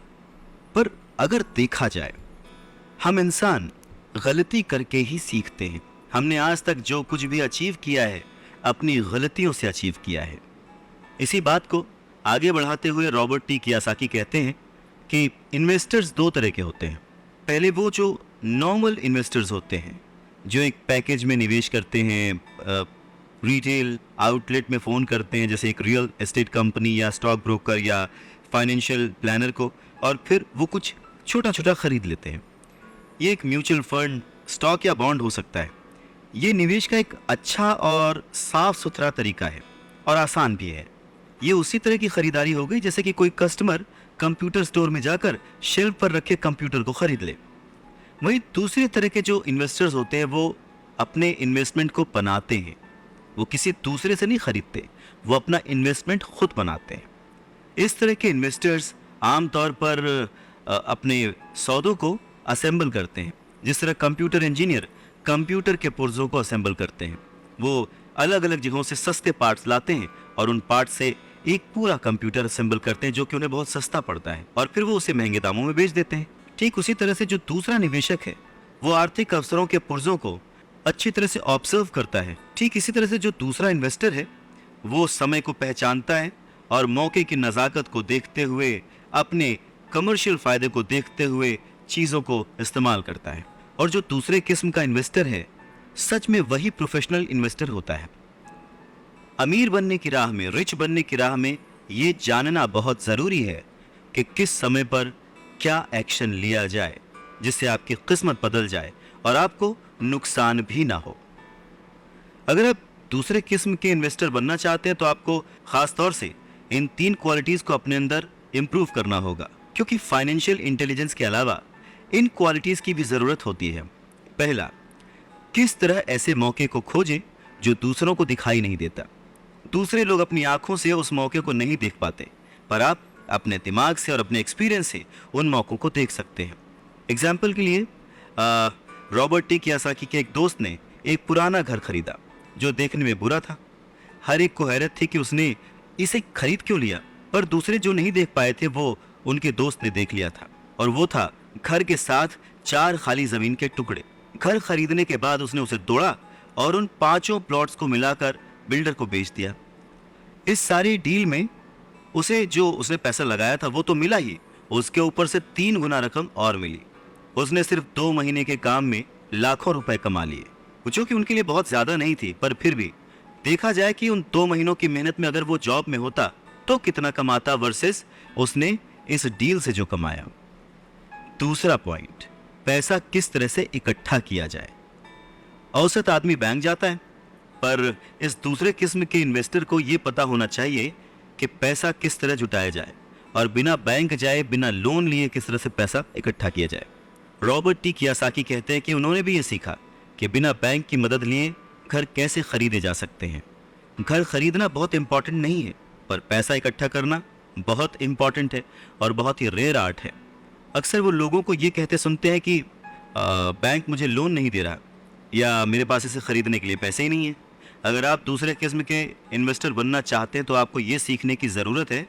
पर अगर देखा जाए, हम इंसान गलती करके ही सीखते हैं। हमने आज तक जो कुछ भी अचीव किया है, अपनी गलतियों से अचीव किया है। इसी बात को आगे बढ़ाते हुए रॉबर्ट टी कियोसाकी कहते हैं कि इन्वेस्टर्स दो तरह के होते हैं। पहले वो जो नॉर्मल इन्वेस्टर्स होते हैं, जो एक पैकेज में निवेश करते हैं, रिटेल आउटलेट में फ़ोन करते हैं, जैसे एक रियल एस्टेट कंपनी या स्टॉक ब्रोकर या फाइनेंशियल प्लानर को, और फिर वो कुछ छोटा छोटा खरीद लेते हैं। ये एक म्यूचुअल फंड, स्टॉक या बॉन्ड हो सकता है। ये निवेश का एक अच्छा और साफ सुथरा तरीका है और आसान भी है। ये उसी तरह की खरीदारी हो गई जैसे कि कोई कस्टमर कंप्यूटर स्टोर में जाकर शेल्फ पर रखे कंप्यूटर को खरीद ले। वहीं दूसरे तरह के जो इन्वेस्टर्स होते हैं, वो अपने इन्वेस्टमेंट को बनाते हैं। वो किसी दूसरे से नहीं खरीदते, वो अपना इन्वेस्टमेंट खुद बनाते हैं। इस तरह के इन्वेस्टर्स आमतौर पर अपने सौदों को असेंबल करते हैं, जिस तरह कंप्यूटर इंजीनियर कंप्यूटर के पुर्जों को असेंबल करते हैं। वो अलग अलग जगहों से सस्ते पार्ट्स लाते हैं और उन पार्ट्स से एक पूरा कंप्यूटर असेंबल करते हैं, जो कि उन्हें बहुत सस्ता पड़ता है, और फिर वो उसे महंगे दामों में बेच देते हैं। ठीक उसी तरह से जो दूसरा निवेशक है, वो आर्थिक अवसरों के पुर्जों को अच्छी तरह से ऑब्जर्व करता है। ठीक इसी तरह से जो दूसरा इन्वेस्टर है, वो समय को पहचानता है और मौके की नज़ाकत को देखते हुए, अपने कमर्शियल फ़ायदे को देखते हुए चीज़ों को इस्तेमाल करता है। और जो दूसरे किस्म का इन्वेस्टर है, सच में वही प्रोफेशनल इन्वेस्टर होता है। अमीर बनने की राह में, रिच बनने की राह में ये जानना बहुत ज़रूरी है कि किस समय पर क्या एक्शन लिया जाए जिससे आपकी किस्मत बदल जाए और आपको नुकसान भी ना हो। अगर आप दूसरे किस्म के इन्वेस्टर बनना चाहते हैं, तो आपको ख़ास तौर से इन 3 क्वालिटीज़ को अपने अंदर इम्प्रूव करना होगा, क्योंकि फाइनेंशियल इंटेलिजेंस के अलावा इन क्वालिटीज़ की भी ज़रूरत होती है। पहला, किस तरह ऐसे मौके को खोजें जो दूसरों को दिखाई नहीं देता। दूसरे लोग अपनी आंखों से उस मौके को नहीं देख पाते, पर आप अपने दिमाग से और अपने एक्सपीरियंस से उन मौक़ों को देख सकते हैं। एग्जाम्पल के लिए रॉबर्ट टी कियोसाकी के एक दोस्त ने एक पुराना घर खरीदा जो देखने में बुरा था। हर एक को हैरत थी कि उसने इसे खरीद क्यों लिया, पर दूसरे जो नहीं देख पाए थे, वो उनके दोस्त ने देख लिया था, और वो था घर के साथ 4 खाली ज़मीन के टुकड़े। घर खरीदने के बाद उसने उसे तोड़ा और उन 5 प्लॉट्स को मिलाकर बिल्डर को बेच दिया। इस सारी डील में उसे जो उसने पैसा लगाया था वो तो मिला ही, उसके ऊपर से 3 गुना रकम और मिली। उसने सिर्फ 2 महीने के काम में लाखों रुपए कमा लिए, जो कि उनके लिए बहुत ज़्यादा नहीं थी, पर फिर भी देखा जाए कि उन 2 महीनों की मेहनत में अगर वो जॉब में होता तो कितना कमाता वर्सेस उसने इस डील से जो कमाया। दूसरा पॉइंट, पैसा किस तरह से इकट्ठा किया जाए। औसत आदमी बैंक जाता है, पर इस दूसरे किस्म के इन्वेस्टर को ये पता होना चाहिए कि पैसा किस तरह जुटाया जाए और बिना बैंक जाए, बिना लोन लिए किस तरह से पैसा इकट्ठा किया जाए। रॉबर्ट टी कियोसाकी कहते हैं कि उन्होंने भी ये सीखा कि बिना बैंक की मदद लिए घर कैसे खरीदे जा सकते हैं। घर खरीदना बहुत इंपॉर्टेंट नहीं है, पर पैसा इकट्ठा करना बहुत इंपॉर्टेंट है और बहुत ही रेयर आर्ट है। अक्सर वो लोगों को ये कहते सुनते हैं कि बैंक मुझे लोन नहीं दे रहा, या मेरे पास इसे खरीदने के लिए पैसे ही नहीं है। अगर आप दूसरे किस्म के इन्वेस्टर बनना चाहते हैं तो आपको ये सीखने की ज़रूरत है,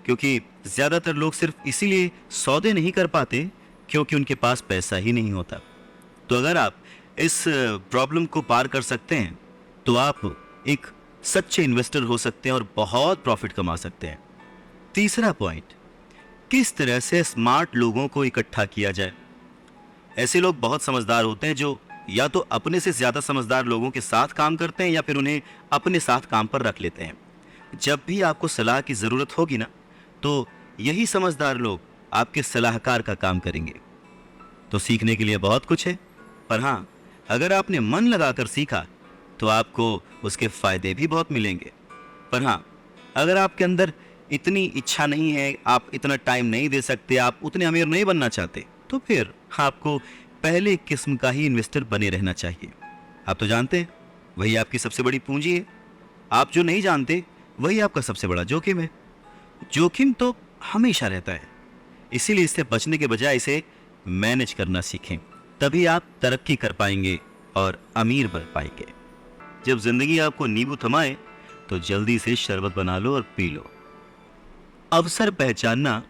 क्योंकि ज़्यादातर लोग सिर्फ इसीलिए सौदे नहीं कर पाते क्योंकि उनके पास पैसा ही नहीं होता। तो अगर आप इस प्रॉब्लम को पार कर सकते हैं तो आप एक सच्चे इन्वेस्टर हो सकते हैं और बहुत प्रॉफिट कमा सकते हैं। तीसरा पॉइंट, किस तरह से स्मार्ट लोगों को इकट्ठा किया जाए। ऐसे लोग बहुत समझदार होते हैं जो या तो अपने से ज्यादा समझदार लोगों के साथ काम करते हैं या फिर उन्हें अपने साथ काम पर रख लेते हैं। जब भी आपको सलाह की जरूरत होगी ना, तो यही समझदार लोग आपके सलाहकार का काम करेंगे। तो सीखने के लिए बहुत कुछ है, पर हाँ, अगर आपने मन लगाकर सीखा तो आपको उसके फायदे भी बहुत मिलेंगे। पर हाँ, अगर आपके अंदर इतनी इच्छा नहीं है, आप इतना टाइम नहीं दे सकते, आप उतने अमीर नहीं बनना चाहते, तो फिर आपको पहले किस्म का ही इन्वेस्टर बने रहना चाहिए। आप तो जानते हैं वही आपकी सबसे बड़ी पूंजी है। आप जो नहीं जानते वही आपका सबसे बड़ा जोखिम है। जोखिम तो हमेशा रहता है, इसीलिए इससे बचने के बजाय इसे मैनेज करना सीखें, तभी आप तरक्की कर पाएंगे और अमीर बन पाएंगे। जब जिंदगी आपको नींबू थमाए तो जल्दी से शरबत बना लो और पी लो। अवसर पहचानना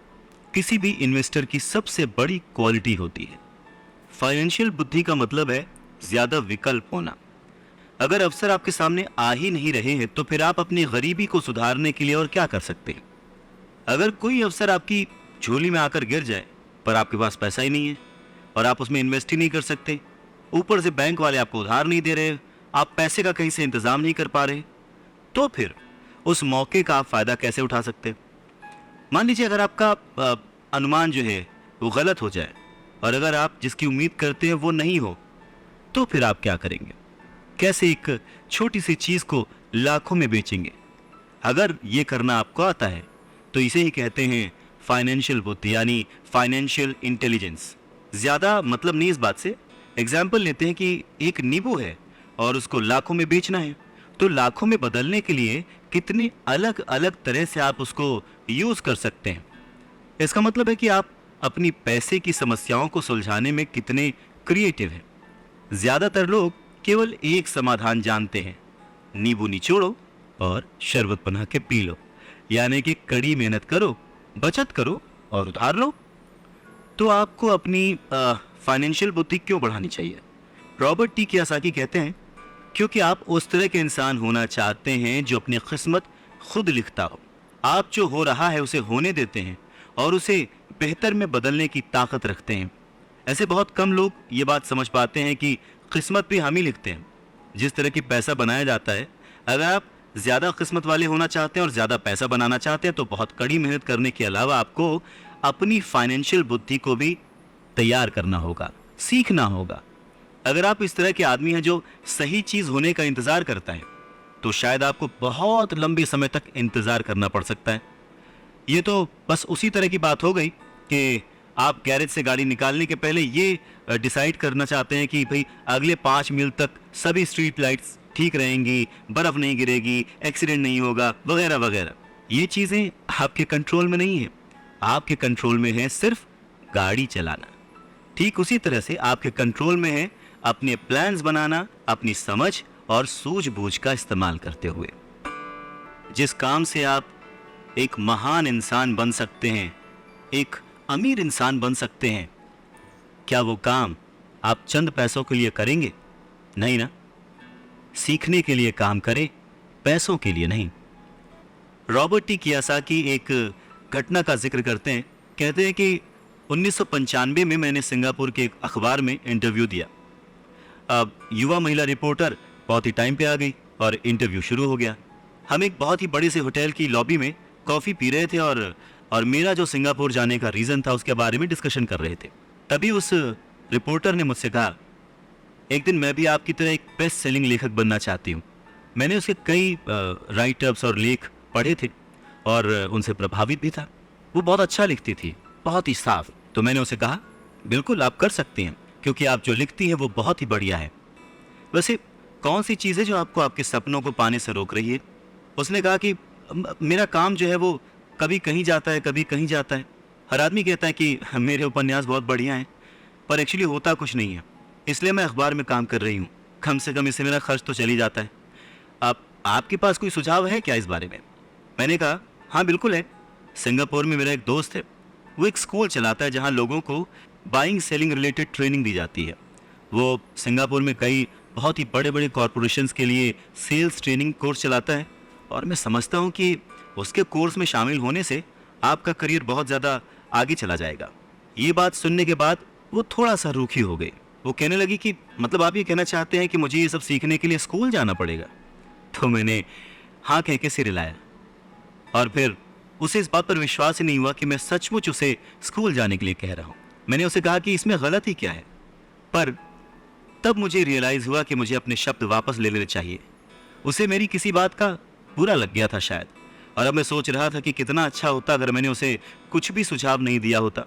किसी भी इन्वेस्टर की सबसे बड़ी क्वालिटी होती है। फाइनेंशियल बुद्धि का मतलब है ज्यादा विकल्प होना। अगर अवसर आपके सामने आ ही नहीं रहे हैं तो फिर आप अपनी गरीबी को सुधारने के लिए और क्या कर सकते हैं। अगर कोई अवसर आपकी झोली में आकर गिर जाए पर आपके पास पैसा ही नहीं है और आप उसमें इन्वेस्ट ही नहीं कर सकते, ऊपर से बैंक वाले आपको उधार नहीं दे रहे, आप पैसे का कहीं से इंतजाम नहीं कर पा रहे, तो फिर उस मौके का आप फायदा कैसे उठा सकते। मान लीजिए अगर आपका अनुमान जो है वो गलत हो जाए और अगर आप जिसकी उम्मीद करते हैं वो नहीं हो, तो फिर आप क्या करेंगे। कैसे एक छोटी सी चीज को लाखों में बेचेंगे। अगर ये करना आपको आता है तो इसे ही कहते हैं फाइनेंशियल बुद्धि, यानी फाइनेंशियल इंटेलिजेंस। ज्यादा मतलब नहीं इस बात से। एग्जाम्पल लेते हैं कि एक नींबू है और उसको लाखों में बेचना है, तो लाखों में बदलने के लिए कितने अलग अलग तरह से आप उसको यूज कर सकते हैं। इसका मतलब है कि आप अपनी पैसे की समस्याओं को सुलझाने में कितने क्रिएटिव हैं। ज्यादातर लोग केवल एक समाधान जानते हैं, नींबू निचोड़ो और शरबत बना के पी लो, यानी कि कड़ी मेहनत करो, बचत करो और उधार लो। तो आपको अपनी फाइनेंशियल बुद्धि क्यों बढ़ानी चाहिए। रॉबर्ट टी कियोसाकी कहते हैं, क्योंकि आप उस तरह के इंसान होना चाहते हैं जो अपनी किस्मत खुद लिखता हो। आप जो हो रहा है उसे होने देते हैं और उसे बेहतर में बदलने की ताकत रखते हैं। ऐसे बहुत कम लोग ये बात समझ पाते हैं कि किस्मत भी हम ही लिखते हैं। जिस तरह की पैसा बनाया जाता है, अगर आप ज़्यादा किस्मत वाले होना चाहते हैं और ज़्यादा पैसा बनाना चाहते हैं तो बहुत कड़ी मेहनत करने के अलावा आपको अपनी फाइनेंशियल बुद्धि को भी तैयार करना होगा, सीखना होगा। अगर आप इस तरह के आदमी हैं जो सही चीज़ होने का इंतज़ार करता है, तो शायद आपको बहुत लंबे समय तक इंतज़ार करना पड़ सकता है। ये तो बस उसी तरह की बात हो गई कि आप गैरेज से गाड़ी निकालने के पहले ये डिसाइड करना चाहते हैं कि भाई अगले 5 मील तक सभी स्ट्रीट लाइट्स ठीक रहेंगी, बर्फ़ नहीं गिरेगी, एक्सीडेंट नहीं होगा, वगैरह वगैरह। ये चीज़ें आपके कंट्रोल में नहीं है। आपके कंट्रोल में है सिर्फ गाड़ी चलाना। ठीक उसी तरह से आपके कंट्रोल में है अपने प्लान्स बनाना, अपनी समझ और सूझबूझ का इस्तेमाल करते हुए। जिस काम से आप एक महान इंसान बन सकते हैं, एक अमीर इंसान बन सकते हैं, क्या वो काम आप चंद पैसों के लिए करेंगे? नहीं ना। सीखने के लिए काम करें, पैसों के लिए नहीं। रॉबर्ट टी कियोसाकी एक घटना का जिक्र करते हैं। कहते हैं कि 1995 में मैंने सिंगापुर के एक अखबार में इंटरव्यू दिया। अब युवा महिला रिपोर्टर बहुत ही टाइम पे आ गई और इंटरव्यू शुरू हो गया। हम एक बहुत ही बड़े से होटल की लॉबी में कॉफ़ी पी रहे थे और मेरा जो सिंगापुर जाने का रीज़न था उसके बारे में डिस्कशन कर रहे थे। तभी उस रिपोर्टर ने मुझसे कहा, एक दिन मैं भी आपकी तरह एक बेस्ट सेलिंग लेखक बनना चाहती हूँ। मैंने उसके कई राइटअप्स और लेख पढ़े थे और उनसे प्रभावित भी था। वो बहुत अच्छा लिखती थी, बहुत ही साफ। तो मैंने उसे कहा, बिल्कुल आप कर सकती हैं, क्योंकि आप जो लिखती हैं वो बहुत ही बढ़िया है। वैसे कौन सी चीज़ है जो आपको आपके सपनों को पाने से रोक रही है? उसने कहा कि मेरा काम जो है वो कभी कहीं जाता है, कभी कहीं जाता है। हर आदमी कहता है कि मेरे उपन्यास बहुत बढ़िया हैं, पर एक्चुअली होता कुछ नहीं है। इसलिए मैं अखबार में काम कर रही हूँ, कम से कम इससे मेरा खर्च तो चल ही जाता है। आपके पास कोई सुझाव है क्या इस बारे में? मैंने कहा, हाँ बिल्कुल है। सिंगापुर में मेरा एक दोस्त है, वो एक स्कूल चलाता है जहाँ लोगों को बाइंग सेलिंग रिलेटेड ट्रेनिंग दी जाती है। वो सिंगापुर में कई बहुत ही बड़े बड़े कॉरपोरेशंस के लिए सेल्स ट्रेनिंग कोर्स चलाता है और मैं समझता हूँ कि उसके कोर्स में शामिल होने से आपका करियर बहुत ज़्यादा आगे चला जाएगा। ये बात सुनने के बाद वो थोड़ा सा रूखी हो गई। वो कहने लगी कि मतलब आप ये कहना चाहते हैं कि मुझे ये सब सीखने के लिए स्कूल जाना पड़ेगा? तो मैंने हाँ कह के सिर हिलाया और फिर उसे इस बात पर विश्वास ही नहीं हुआ कि मैं सचमुच उसे स्कूल जाने के लिए कह रहा हूँ। मैंने उसे कहा कि इसमें गलत ही क्या है, पर तब मुझे रियलाइज हुआ कि मुझे अपने शब्द वापस ले लेने चाहिए। उसे मेरी किसी बात का बुरा लग गया था शायद, और अब मैं सोच रहा था कि कितना अच्छा होता अगर मैंने उसे कुछ भी सुझाव नहीं दिया होता।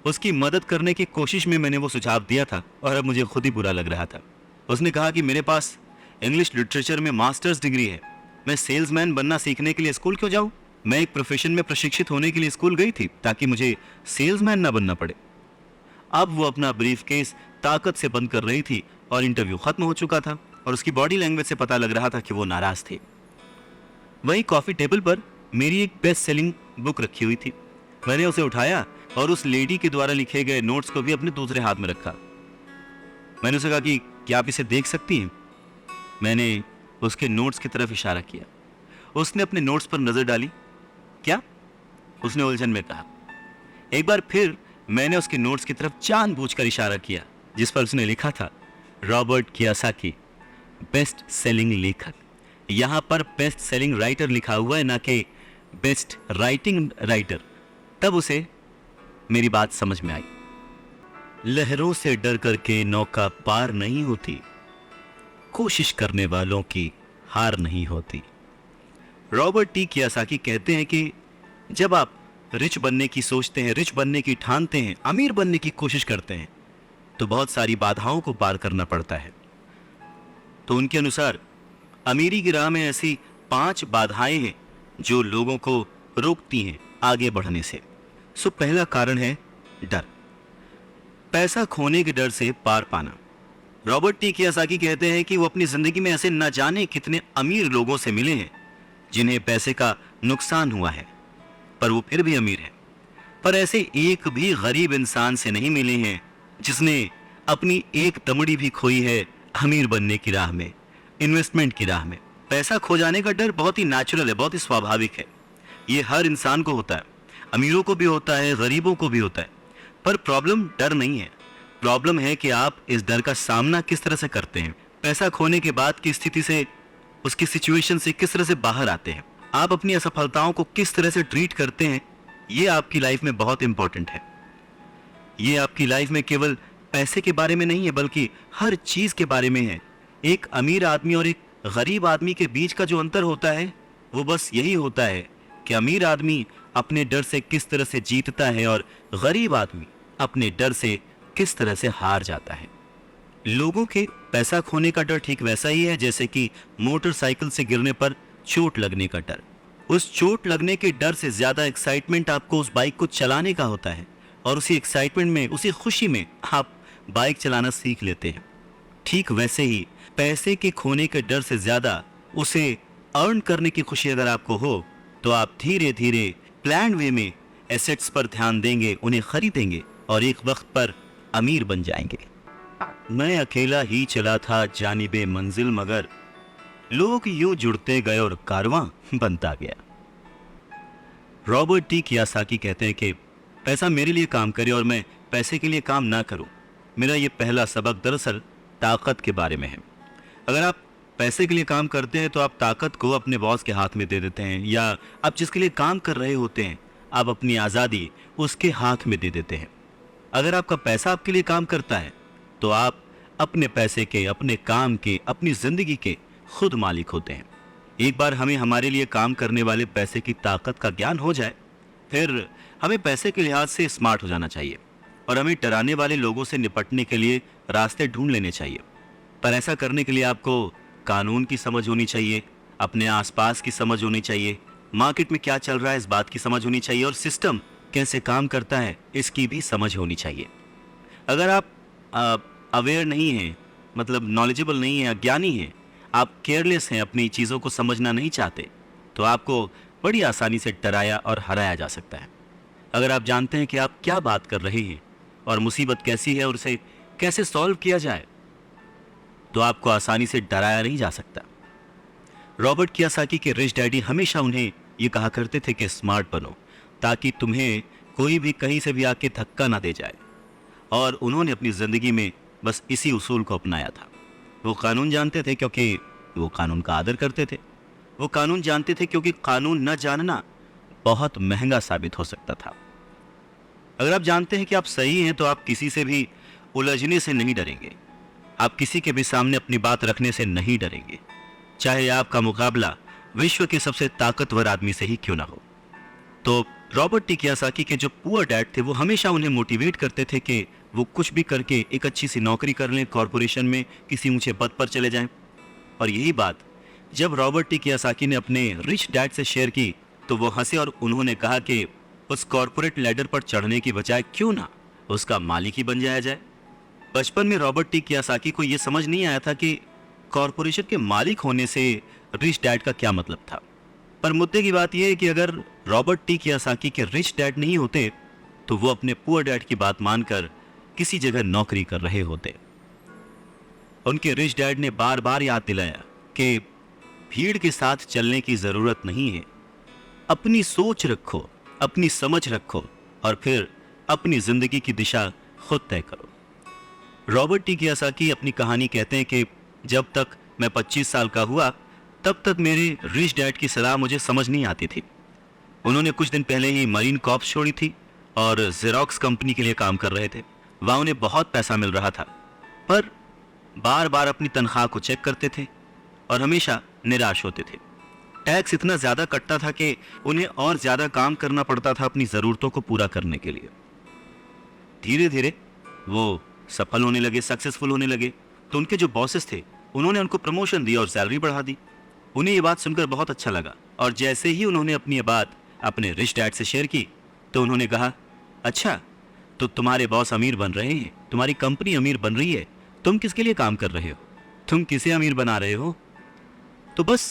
उसकी मदद करने की कोशिश में मैंने वो सुझाव दिया था और अब मुझे खुद ही बुरा लग रहा था। उसने कहा कि मेरे पास इंग्लिश लिटरेचर में मास्टर्स डिग्री है, मैं सेल्समैन बनना सीखने के लिए स्कूल क्यों जाऊं? मैं एक प्रोफेशन में प्रशिक्षित होने के लिए स्कूल गई थी ताकि मुझे सेल्समैन ना बनना पड़े। अब वो अपना ब्रीफकेस ताकत से बंद कर रही थी और इंटरव्यू खत्म हो चुका था और उसकी बॉडी लैंग्वेज से पता लग रहा था कि वो नाराज थी। वहीं कॉफी टेबल पर मेरी एक बेस्ट सेलिंग बुक रखी हुई थी। मैंने उसे उठाया और उस लेडी के द्वारा लिखे गए नोट्स को भी अपने दूसरे हाथ में रखा। मैंने उसे कहा कि क्या आप इसे देख सकती हैं? मैंने उसके नोट्स की तरफ इशारा किया। उसने अपने नोट्स पर नजर डाली। क्या? उसने उलझन में कहा। एक बार फिर मैंने उसके नोट्स की तरफ जानबूझकर इशारा किया जिस पर उसने लिखा था रॉबर्ट कियोसाकी, बेस्ट सेलिंग लेखक। यहां पर बेस्ट सेलिंग राइटर लिखा हुआ है, ना कि बेस्ट राइटिंग राइटर। तब उसे मेरी बात समझ में आई। लहरों से डर करके नौका पार नहीं होती, कोशिश करने वालों की हार नहीं होती। रॉबर्ट टी कियोसाकी कहते हैं कि जब आप रिच बनने की सोचते हैं, रिच बनने की ठानते हैं, अमीर बनने की कोशिश करते हैं, तो बहुत सारी बाधाओं को पार करना पड़ता है। तो उनके अनुसार अमीरी की राह में ऐसी 5 बाधाएं हैं जो लोगों को रोकती हैं आगे बढ़ने से। सो पहला कारण है डर, पैसा खोने के डर से पार पाना। रॉबर्ट टी कियोसाकी कहते हैं कि वो अपनी जिंदगी में ऐसे न जाने कितने अमीर लोगों से मिले हैं जिन्हें पैसे का नुकसान हुआ है पर वो फिर भी अमीर है, पर ऐसे एक भी गरीब इंसान से नहीं मिले हैं जिसने अपनी एक तमड़ी भी खोई है अमीर बनने की राह में, इन्वेस्टमेंट की राह में। पैसा खो जाने का डर बहुत ही नेचुरल है, बहुत ही स्वाभाविक है। ये हर इंसान को होता है, अमीरों को भी होता है, गरीबों को भी होता है। पर प्रॉब्लम डर नहीं है, प्रॉब्लम है कि आप इस डर का सामना किस तरह से करते हैं। पैसा खोने के बाद की स्थिति से, उसकी सिचुएशन से किस तरह से बाहर आते हैं, आप अपनी असफलताओं को किस तरह से ट्रीट करते हैं, ये आपकी लाइफ में बहुत इंपॉर्टेंट है। ये आपकी लाइफ में केवल पैसे के बारे में नहीं है बल्कि हर चीज के बारे में है। एक अमीर आदमी और एक गरीब आदमी के बीच का जो अंतर होता है वो बस यही होता है कि अमीर आदमी अपने डर से किस तरह से जीतता है और गरीब आदमी अपने डर से किस तरह से हार जाता है। लोगों के पैसा खोने का डर ठीक वैसा ही है जैसे कि मोटरसाइकिल से गिरने पर चोट लगने का डर। उस चोट लगने के डर से ज्यादा एक्साइटमेंट आपको उस बाइक को चलाने का होता है और उसी एक्साइटमेंट में, उसी खुशी में आप बाइक चलाना सीख लेते हैं। ठीक वैसे ही पैसे के खोने के डर से ज्यादा उसे अर्न करने की खुशी अगर आपको हो तो आप धीरे धीरे प्लान वे में एसेट्स पर ध्यान देंगे, उन्हें खरीदेंगे और एक वक्त पर अमीर बन जाएंगे। मैं अकेला ही चला था जानिबे मंजिल, मगर लोग यूं जुड़ते गए और कारवां बनता गया। रॉबर्ट टी कियोसाकी कहते हैं कि पैसा मेरे लिए काम करे और मैं पैसे के लिए काम ना करूं। मेरा ये पहला सबक दरअसल ताकत के बारे में है। अगर आप पैसे के लिए काम करते हैं तो आप ताकत को अपने बॉस के हाथ में दे देते हैं, या आप जिसके लिए काम कर रहे होते हैं आप अपनी आज़ादी उसके हाथ में दे देते हैं। अगर आपका पैसा आपके लिए काम करता है तो आप अपने पैसे के, अपने काम के, अपनी ज़िंदगी के खुद मालिक होते हैं। एक बार हमें हमारे लिए काम करने वाले पैसे की ताकत का ज्ञान हो जाए, फिर हमें पैसे के लिहाज से स्मार्ट हो जाना चाहिए और हमें डराने वाले लोगों से निपटने के लिए रास्ते ढूंढ लेने चाहिए। पर ऐसा करने के लिए आपको कानून की समझ होनी चाहिए, अपने आसपास की समझ होनी चाहिए, मार्केट में क्या चल रहा है इस बात की समझ होनी चाहिए और सिस्टम कैसे काम करता है इसकी भी समझ होनी चाहिए। अगर आप अवेयर नहीं हैं, मतलब नॉलेजेबल नहीं है, अज्ञानी हैं, आप केयरलेस हैं, अपनी चीज़ों को समझना नहीं चाहते, तो आपको बड़ी आसानी से डराया और हराया जा सकता है। अगर आप जानते हैं कि आप क्या बात कर रहे हैं और मुसीबत कैसी है और उसे कैसे सॉल्व किया जाए, तो आपको आसानी से डराया नहीं जा सकता। रॉबर्ट कियोसाकी के रिच डैडी हमेशा उन्हें ये कहा करते थे कि स्मार्ट बनो ताकि तुम्हें कोई भी कहीं से भी आके धक्का ना दे जाए। और उन्होंने अपनी ज़िंदगी में बस इसी उसूल को अपनाया था। वो कानून जानते थे क्योंकि वो कानून का आदर करते थे। वो कानून जानते थे क्योंकि कानून न जानना बहुत महंगा साबित हो सकता था। अगर आप जानते हैं कि आप सही हैं तो आप किसी से भी उलझने से नहीं डरेंगे। आप किसी के भी सामने अपनी बात रखने से नहीं डरेंगे, चाहे आपका मुकाबला विश्व के सबसे ताकतवर आदमी से ही क्यों ना हो। तो रॉबर्ट टी कियोसाकी के जो पुअर डैड थे वो हमेशा उन्हें मोटिवेट करते थे कि वो कुछ भी करके एक अच्छी सी नौकरी कर लें, कॉरपोरेशन में किसी ऊंचे पद पर चले जाएं। और यही बात जब रॉबर्ट टी कियोसाकी ने अपने रिच डैड से शेयर की तो वो हंसे और उन्होंने कहा कि उस कॉरपोरेट लैडर पर चढ़ने की बजाय क्यों ना उसका मालिक ही बन जाया जाए। बचपन में रॉबर्ट टी कियोसाकी को यह समझ नहीं आया था कि कॉरपोरेशन के मालिक होने से रिच डैड का क्या मतलब था। पर मुद्दे की बात यह है कि अगर रॉबर्ट टी कियोसाकी के रिच डैड नहीं होते तो वो अपने पुअर डैड की बात मानकर किसी जगह नौकरी कर रहे होते। उनके रिच डैड ने बार बार याद दिलाया कि भीड़ के साथ चलने की जरूरत नहीं है, अपनी सोच रखो, अपनी समझ रखो और फिर अपनी जिंदगी की दिशा खुद तय करो। रॉबर्ट टी कियोसाकी अपनी कहानी कहते हैं कि जब तक मैं 25 साल का हुआ तब तक मेरे रिच डैड की सलाह मुझे समझ नहीं आती थी। उन्होंने कुछ दिन पहले ही मरीन कॉर्प्स छोड़ी थी और जेरोक्स कंपनी के लिए काम कर रहे थे। वहाँ उन्हें बहुत पैसा मिल रहा था, पर बार बार अपनी तनख्वाह को चेक करते थे और हमेशा निराश होते थे। टैक्स इतना ज़्यादा कटता था कि उन्हें और ज़्यादा काम करना पड़ता था अपनी ज़रूरतों को पूरा करने के लिए। धीरे धीरे वो सफल होने लगे, सक्सेसफुल होने लगे। तो उनके जो बॉसेस थे उन्होंने उनको प्रमोशन दी और सैलरी बढ़ा दी। उन्हें ये बात सुनकर बहुत अच्छा लगा और जैसे ही उन्होंने अपनी ये बात अपने रिच डैड से शेयर की तो उन्होंने कहा, अच्छा तो तुम्हारे बॉस अमीर बन रहे हैं, तुम्हारी कंपनी अमीर बन रही है, तुम किसके लिए काम कर रहे हो, तुम किसे अमीर बना रहे हो। तो बस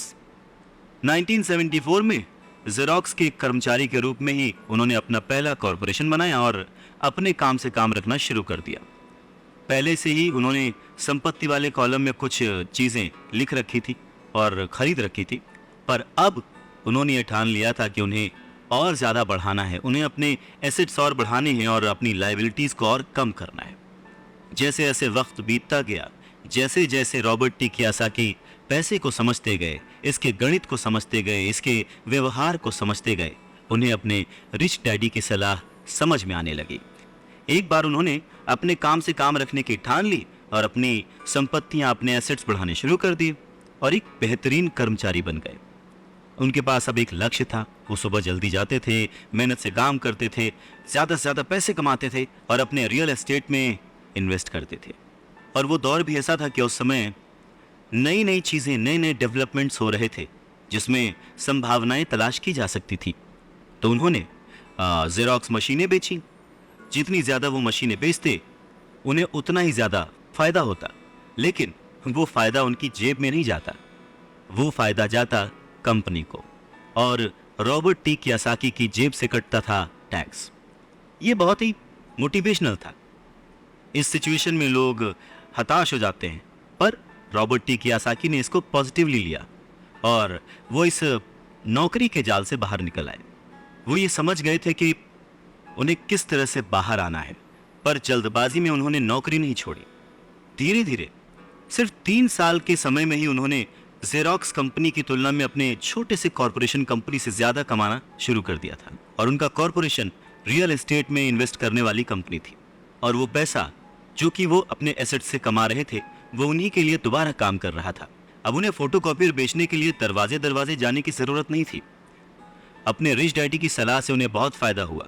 1974 में जेरोक्स के कर्मचारी के रूप में ही उन्होंने अपना पहला कॉरपोरेशन बनाया और अपने काम से काम रखना शुरू कर दिया। पहले से ही उन्होंने संपत्ति वाले कॉलम में कुछ चीज़ें लिख रखी थी और खरीद रखी थी, पर अब उन्होंने ये ठान लिया था कि उन्हें और ज़्यादा बढ़ाना है, उन्हें अपने एसेट्स और बढ़ाने हैं और अपनी लायबिलिटीज़ को और कम करना है। जैसे जैसे वक्त बीतता गया, जैसे जैसे रॉबर्ट टी कियोसाकी पैसे को समझते गए, इसके गणित को समझते गए, इसके व्यवहार को समझते गए, उन्हें अपने रिच डैडी की सलाह समझ में आने लगी। एक बार उन्होंने अपने काम से काम रखने की ठान ली और अपनी संपत्तियां, अपने एसेट्स बढ़ाने शुरू कर दिए और एक बेहतरीन कर्मचारी बन गए। उनके पास अब एक लक्ष्य था। वो सुबह जल्दी जाते थे, मेहनत से काम करते थे, ज़्यादा से ज़्यादा पैसे कमाते थे और अपने रियल एस्टेट में इन्वेस्ट करते थे। और वो दौर भी ऐसा था कि उस समय नई नई चीज़ें, नए नए डेवलपमेंट्स हो रहे थे जिसमें संभावनाएं तलाश की जा सकती थी। तो उन्होंने जेरोक्स मशीनें बेची। जितनी ज़्यादा वो मशीनें बेचते उन्हें उतना ही ज़्यादा फ़ायदा होता, लेकिन वो फ़ायदा उनकी जेब में नहीं जाता, वो फ़ायदा जाता कंपनी को और रॉबर्ट टी कियोसाकी की जेब से कटता था टैक्स। ये बहुत ही मोटिवेशनल था। इस सिचुएशन में लोग हताश हो जाते हैं, पर रॉबर्ट टी कियोसाकी ने इसको पॉजिटिवली लिया और वो इस नौकरी के जाल से बाहर निकल आए। वो ये समझ गए थे कि उन्हें किस तरह से बाहर आना है, पर जल्दबाजी में उन्होंने नौकरी नहीं छोड़ी। धीरे धीरे सिर्फ 3 साल के समय में ही उन्होंने जेरोक्स कंपनी की तुलना में अपने छोटे से कॉरपोरेशन कंपनी से ज़्यादा कमाना शुरू कर दिया था। और उनका कॉरपोरेशन रियल एस्टेट में इन्वेस्ट करने वाली कंपनी थी और वो पैसा जो कि वो अपने एसेट से कमा रहे थे वो उन्हीं के लिए दोबारा काम कर रहा था। अब उन्हें फोटोकॉपियर बेचने के लिए दरवाजे दरवाजे जाने की ज़रूरत नहीं थी। अपने रिच डैडी की सलाह से उन्हें बहुत फ़ायदा हुआ।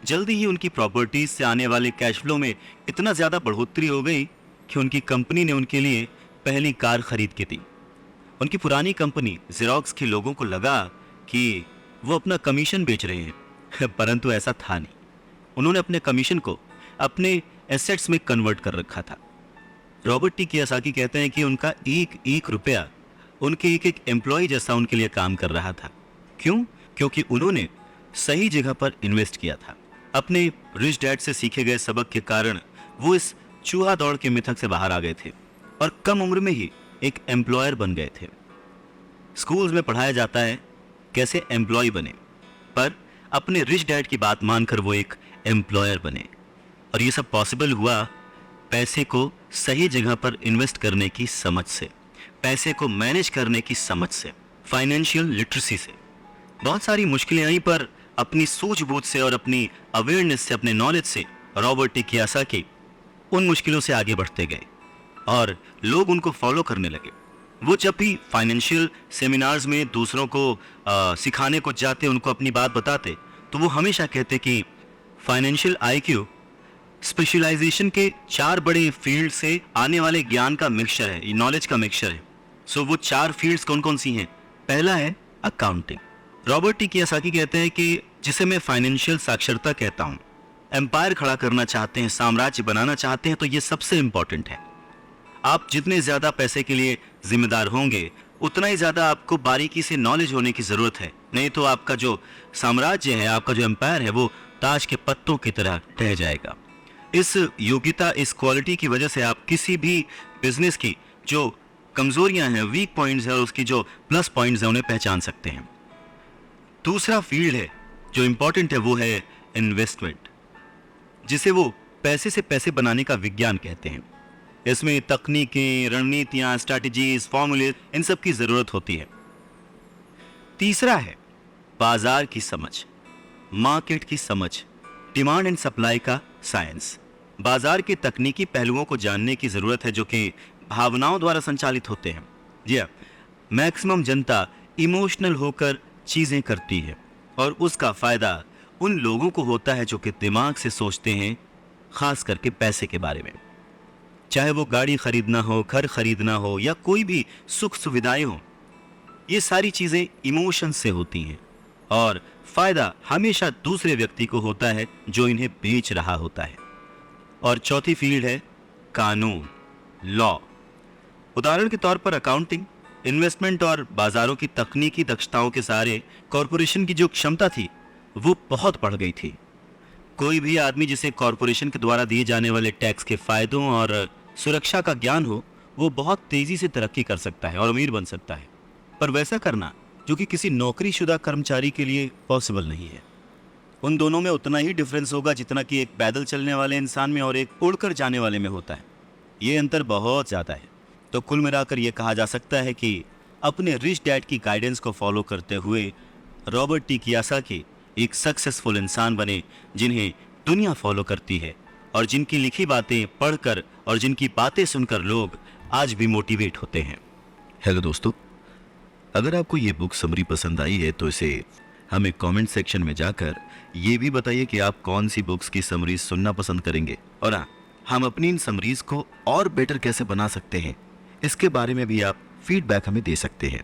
जल्दी ही उनकी प्रॉपर्टीज से आने वाले कैश फ्लो में इतना ज़्यादा बढ़ोतरी हो गई कि उनकी कंपनी ने उनके लिए पहली कार खरीद के दी। उनकी पुरानी कंपनी जेरोक्स के लोगों को लगा कि वो अपना कमीशन बेच रहे हैं, परंतु ऐसा था नहीं। उन्होंने अपने कमीशन को अपने एसेट्स में कन्वर्ट कर रखा था। रॉबर्ट टी कियोसाकी कहते हैं कि उनका एक एक रुपया उनके एक एक एम्प्लॉय जैसा उनके लिए काम कर रहा था। क्यों? क्योंकि उन्होंने सही जगह पर इन्वेस्ट किया था। अपने रिच डैड से सीखे गए सबक के कारण वो इस चूहा दौड़ के मिथक से बाहर आ गए थे और कम उम्र में ही एक एम्प्लॉयर बन गए थे। स्कूल्स में पढ़ाया जाता है कैसे एम्प्लॉय बने, पर अपने रिच डैड की बात मानकर वो एक एम्प्लॉयर बने। और ये सब पॉसिबल हुआ पैसे को सही जगह पर इन्वेस्ट करने की समझ से, पैसे को मैनेज करने की समझ से, फाइनेंशियल लिटरेसी से। बहुत सारी मुश्किलें आई पर अपनी सूझबूझ से और अपनी अवेयरनेस से, अपने नॉलेज से रॉबर्ट टी कियोसाकी उन मुश्किलों से आगे बढ़ते गए और लोग उनको फॉलो करने लगे। वो जब भी फाइनेंशियल सेमिनार्स में दूसरों को सिखाने को जाते, उनको अपनी बात बताते, तो वो हमेशा कहते कि फाइनेंशियल आईक्यू स्पेशलाइजेशन के 4 बड़े फील्ड से आने वाले ज्ञान का मिक्सचर है, ये नॉलेज का मिक्सचर है। सो वो 4 फील्ड्स कौन कौन सी हैं? पहला है अकाउंटिंग। रॉबर्ट टी कियोसाकी कहते हैं कि जिसे मैं फाइनेंशियल साक्षरता कहता हूँ, एम्पायर खड़ा करना चाहते हैं, साम्राज्य बनाना चाहते हैं, तो ये सबसे इंपॉर्टेंट है। आप जितने ज़्यादा पैसे के लिए जिम्मेदार होंगे, उतना ही ज़्यादा आपको बारीकी से नॉलेज होने की ज़रूरत है, नहीं तो आपका जो साम्राज्य है, आपका जो एम्पायर है, वो ताश के पत्तों की तरह रह जाएगा। इस योग्यता, इस क्वालिटी की वजह से आप किसी भी बिजनेस की जो कमज़ोरियां हैं, वीक पॉइंट्स हैं, और उसकी जो प्लस पॉइंट्स हैं, उन्हें पहचान सकते हैं। दूसरा फील्ड है जो इम्पॉर्टेंट है, वो है इन्वेस्टमेंट, जिसे वो पैसे से पैसे बनाने का विज्ञान कहते हैं। इसमें तकनीकें, रणनीतियां, स्ट्रैटेजीज, फॉर्मूले, इन सब की ज़रूरत होती है। तीसरा है बाजार की समझ, मार्केट की समझ, डिमांड एंड सप्लाई का साइंस। बाजार के तकनीकी पहलुओं को जानने की ज़रूरत है जो कि भावनाओं द्वारा संचालित होते हैं। जी हाँ, मैक्सिमम जनता इमोशनल होकर चीज़ें करती है और उसका फ़ायदा उन लोगों को होता है जो कि दिमाग से सोचते हैं, ख़ास करके पैसे के बारे में। चाहे वो गाड़ी खरीदना हो, घर खरीदना हो, या कोई भी सुख सुविधाएं हो, ये सारी चीज़ें इमोशन से होती हैं और फ़ायदा हमेशा दूसरे व्यक्ति को होता है जो इन्हें बेच रहा होता है। और चौथी फील्ड है कानून, लॉ। उदाहरण के तौर पर अकाउंटिंग, इन्वेस्टमेंट और बाजारों की तकनीकी दक्षताओं के सहारे कॉरपोरेशन की जो क्षमता थी वो बहुत बढ़ गई थी। कोई भी आदमी जिसे कॉरपोरेशन के द्वारा दिए जाने वाले टैक्स के फ़ायदों और सुरक्षा का ज्ञान हो, वो बहुत तेज़ी से तरक्की कर सकता है और अमीर बन सकता है। पर वैसा करना जो कि किसी नौकरीशुदा कर्मचारी के लिए पॉसिबल नहीं है। उन दोनों में उतना ही डिफरेंस होगा जितना कि एक पैदल चलने वाले इंसान में और एक उड़कर जाने वाले में होता है। ये अंतर बहुत ज़्यादा है। तो कुल मिलाकर ये कहा जा सकता है कि अपने रिच डैड की गाइडेंस को फॉलो करते हुए रॉबर्ट टी कियोसाकी एक सक्सेसफुल इंसान बने, जिन्हें दुनिया फॉलो करती है और जिनकी लिखी बातें पढ़कर और जिनकी बातें सुनकर लोग आज भी मोटिवेट होते हैं। हेलो दोस्तों, अगर आपको ये बुक समरी पसंद आई है तो इसे हमें कमेंट सेक्शन में जाकर ये भी बताइए कि आप कौन सी बुक्स की समरीज सुनना पसंद करेंगे, और हाँ, हम अपनी इन समरीज को और बेटर कैसे बना सकते हैं, इसके बारे में भी आप फीडबैक हमें दे सकते हैं।